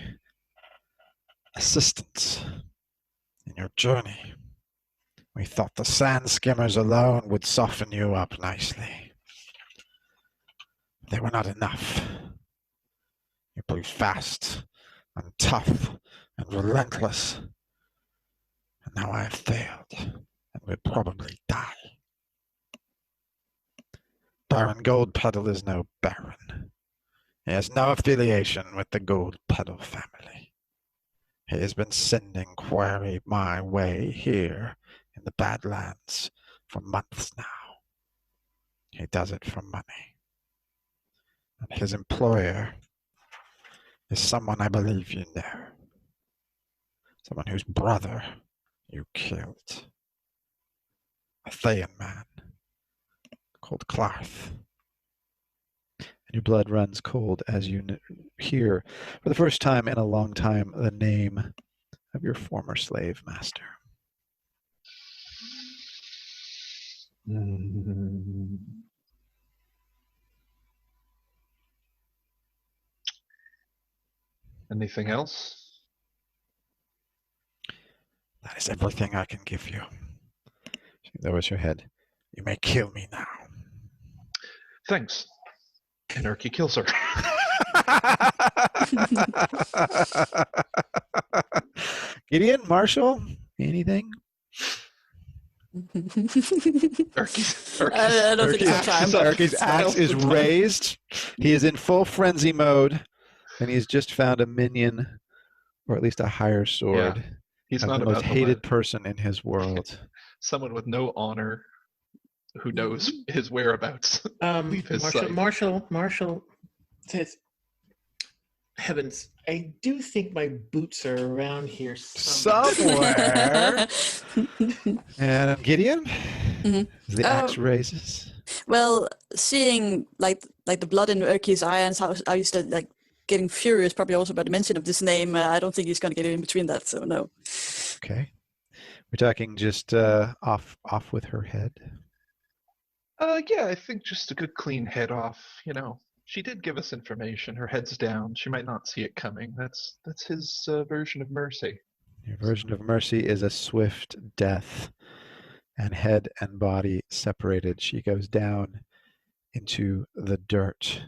assistance in your journey. We thought the sand skimmers alone would soften you up nicely. They were not enough. You proved fast and tough and relentless. And now I have failed and will probably die. Baron Gold Petal is no Baron. He has no affiliation with the Gold Petal family. He has been sending query my way here in the Badlands for months now. He does it for money. And his employer is someone I believe you know. Someone whose brother you killed. A Thayan man called Clarth. And your blood runs cold as you hear, for the first time in a long time, the name of your former slave master. Anything else? That is everything I can give you. She lowers her head. You may kill me now. Thanks. And Erki kills her. Gideon, Marshall, anything? I don't think it's time. Erki's axe is raised. He is in full frenzy mode, and he's just found a minion, or at least a higher sword. Yeah, he's of not the most about to hated let person in his world. someone with no honor who knows his whereabouts leave his sight. Marshall says, heavens, I do think my boots are around here somewhere. And Gideon, Mhm. the axe raises. Well, seeing like the blood in Erki's eye and how he's like getting furious, probably also by the mention of this name, I don't think he's going to get in between that. So no. Okay, we're talking just off with her head. Yeah, I think just a good clean head off. You know, she did give us information. Her head's down. She might not see it coming. That's his version of mercy. Your version of mercy is a swift death, and head and body separated. She goes down into the dirt.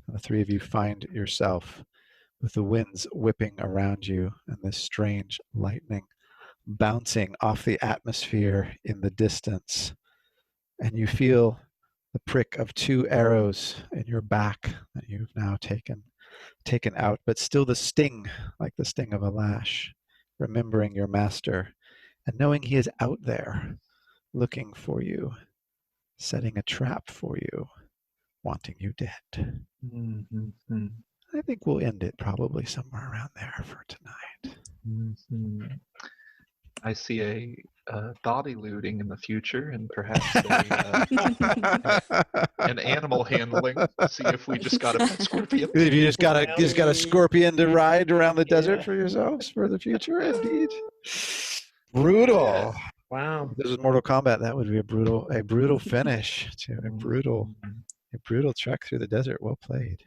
The three of you find yourself with the winds whipping around you and this strange lightning bouncing off the atmosphere in the distance. And you feel the prick of two arrows in your back that you've now taken out, but still the sting, like the sting of a lash, remembering your master and knowing he is out there looking for you, setting a trap for you, wanting you dead. Mm-hmm. I think we'll end it probably somewhere around there for tonight. Mm-hmm. I see body looting in the future, and perhaps an animal handling. See if we just got a scorpion. If you just got a scorpion to ride around the desert Yeah. for yourselves for the future, indeed. Brutal. Wow. If this was Mortal Kombat, that would be a brutal finish to a brutal trek through the desert. Well played.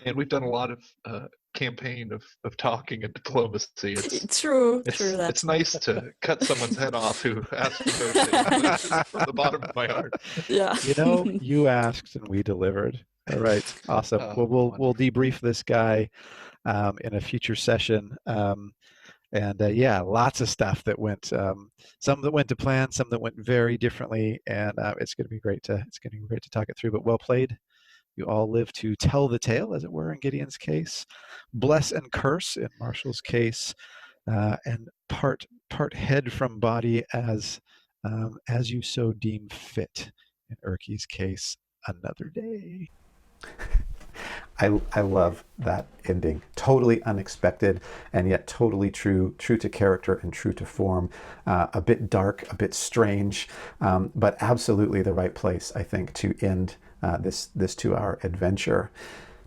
And we've done a lot of campaign of talking and diplomacy. True. It's nice to cut someone's head off who asked for negotiation from the bottom of my heart. Yeah. You know, you asked and we delivered. All right, awesome. We'll debrief this guy in a future session. And yeah, lots of stuff that went, some that went to plan, some that went very differently, and it's going to be great to talk it through. But well played. You all live to tell the tale, as it were, in Gideon's case, bless and curse in Marshall's case, and part head from body as you so deem fit in Erki's case. Another day. I love that ending. Totally unexpected, and yet totally true to character and true to form. A bit dark, a bit strange, but absolutely the right place, I think, to end this 2-hour adventure.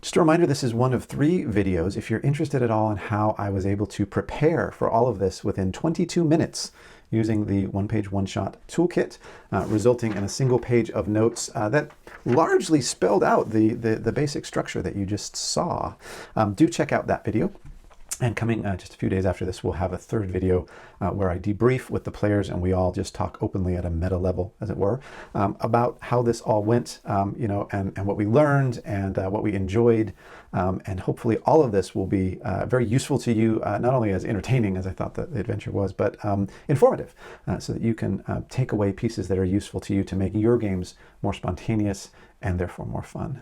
Just a reminder, this is one of 3 videos. If you're interested at all in how I was able to prepare for all of this within 22 minutes using the one-page one-shot toolkit, resulting in a single page of notes that largely spelled out the basic structure that you just saw, do check out that video. And coming just a few days after this, we'll have a 3rd video where I debrief with the players and we all just talk openly at a meta level, as it were, about how this all went, and what we learned and what we enjoyed. And hopefully all of this will be very useful to you, not only as entertaining as I thought that the adventure was, but informative, so that you can take away pieces that are useful to you to make your games more spontaneous and therefore more fun.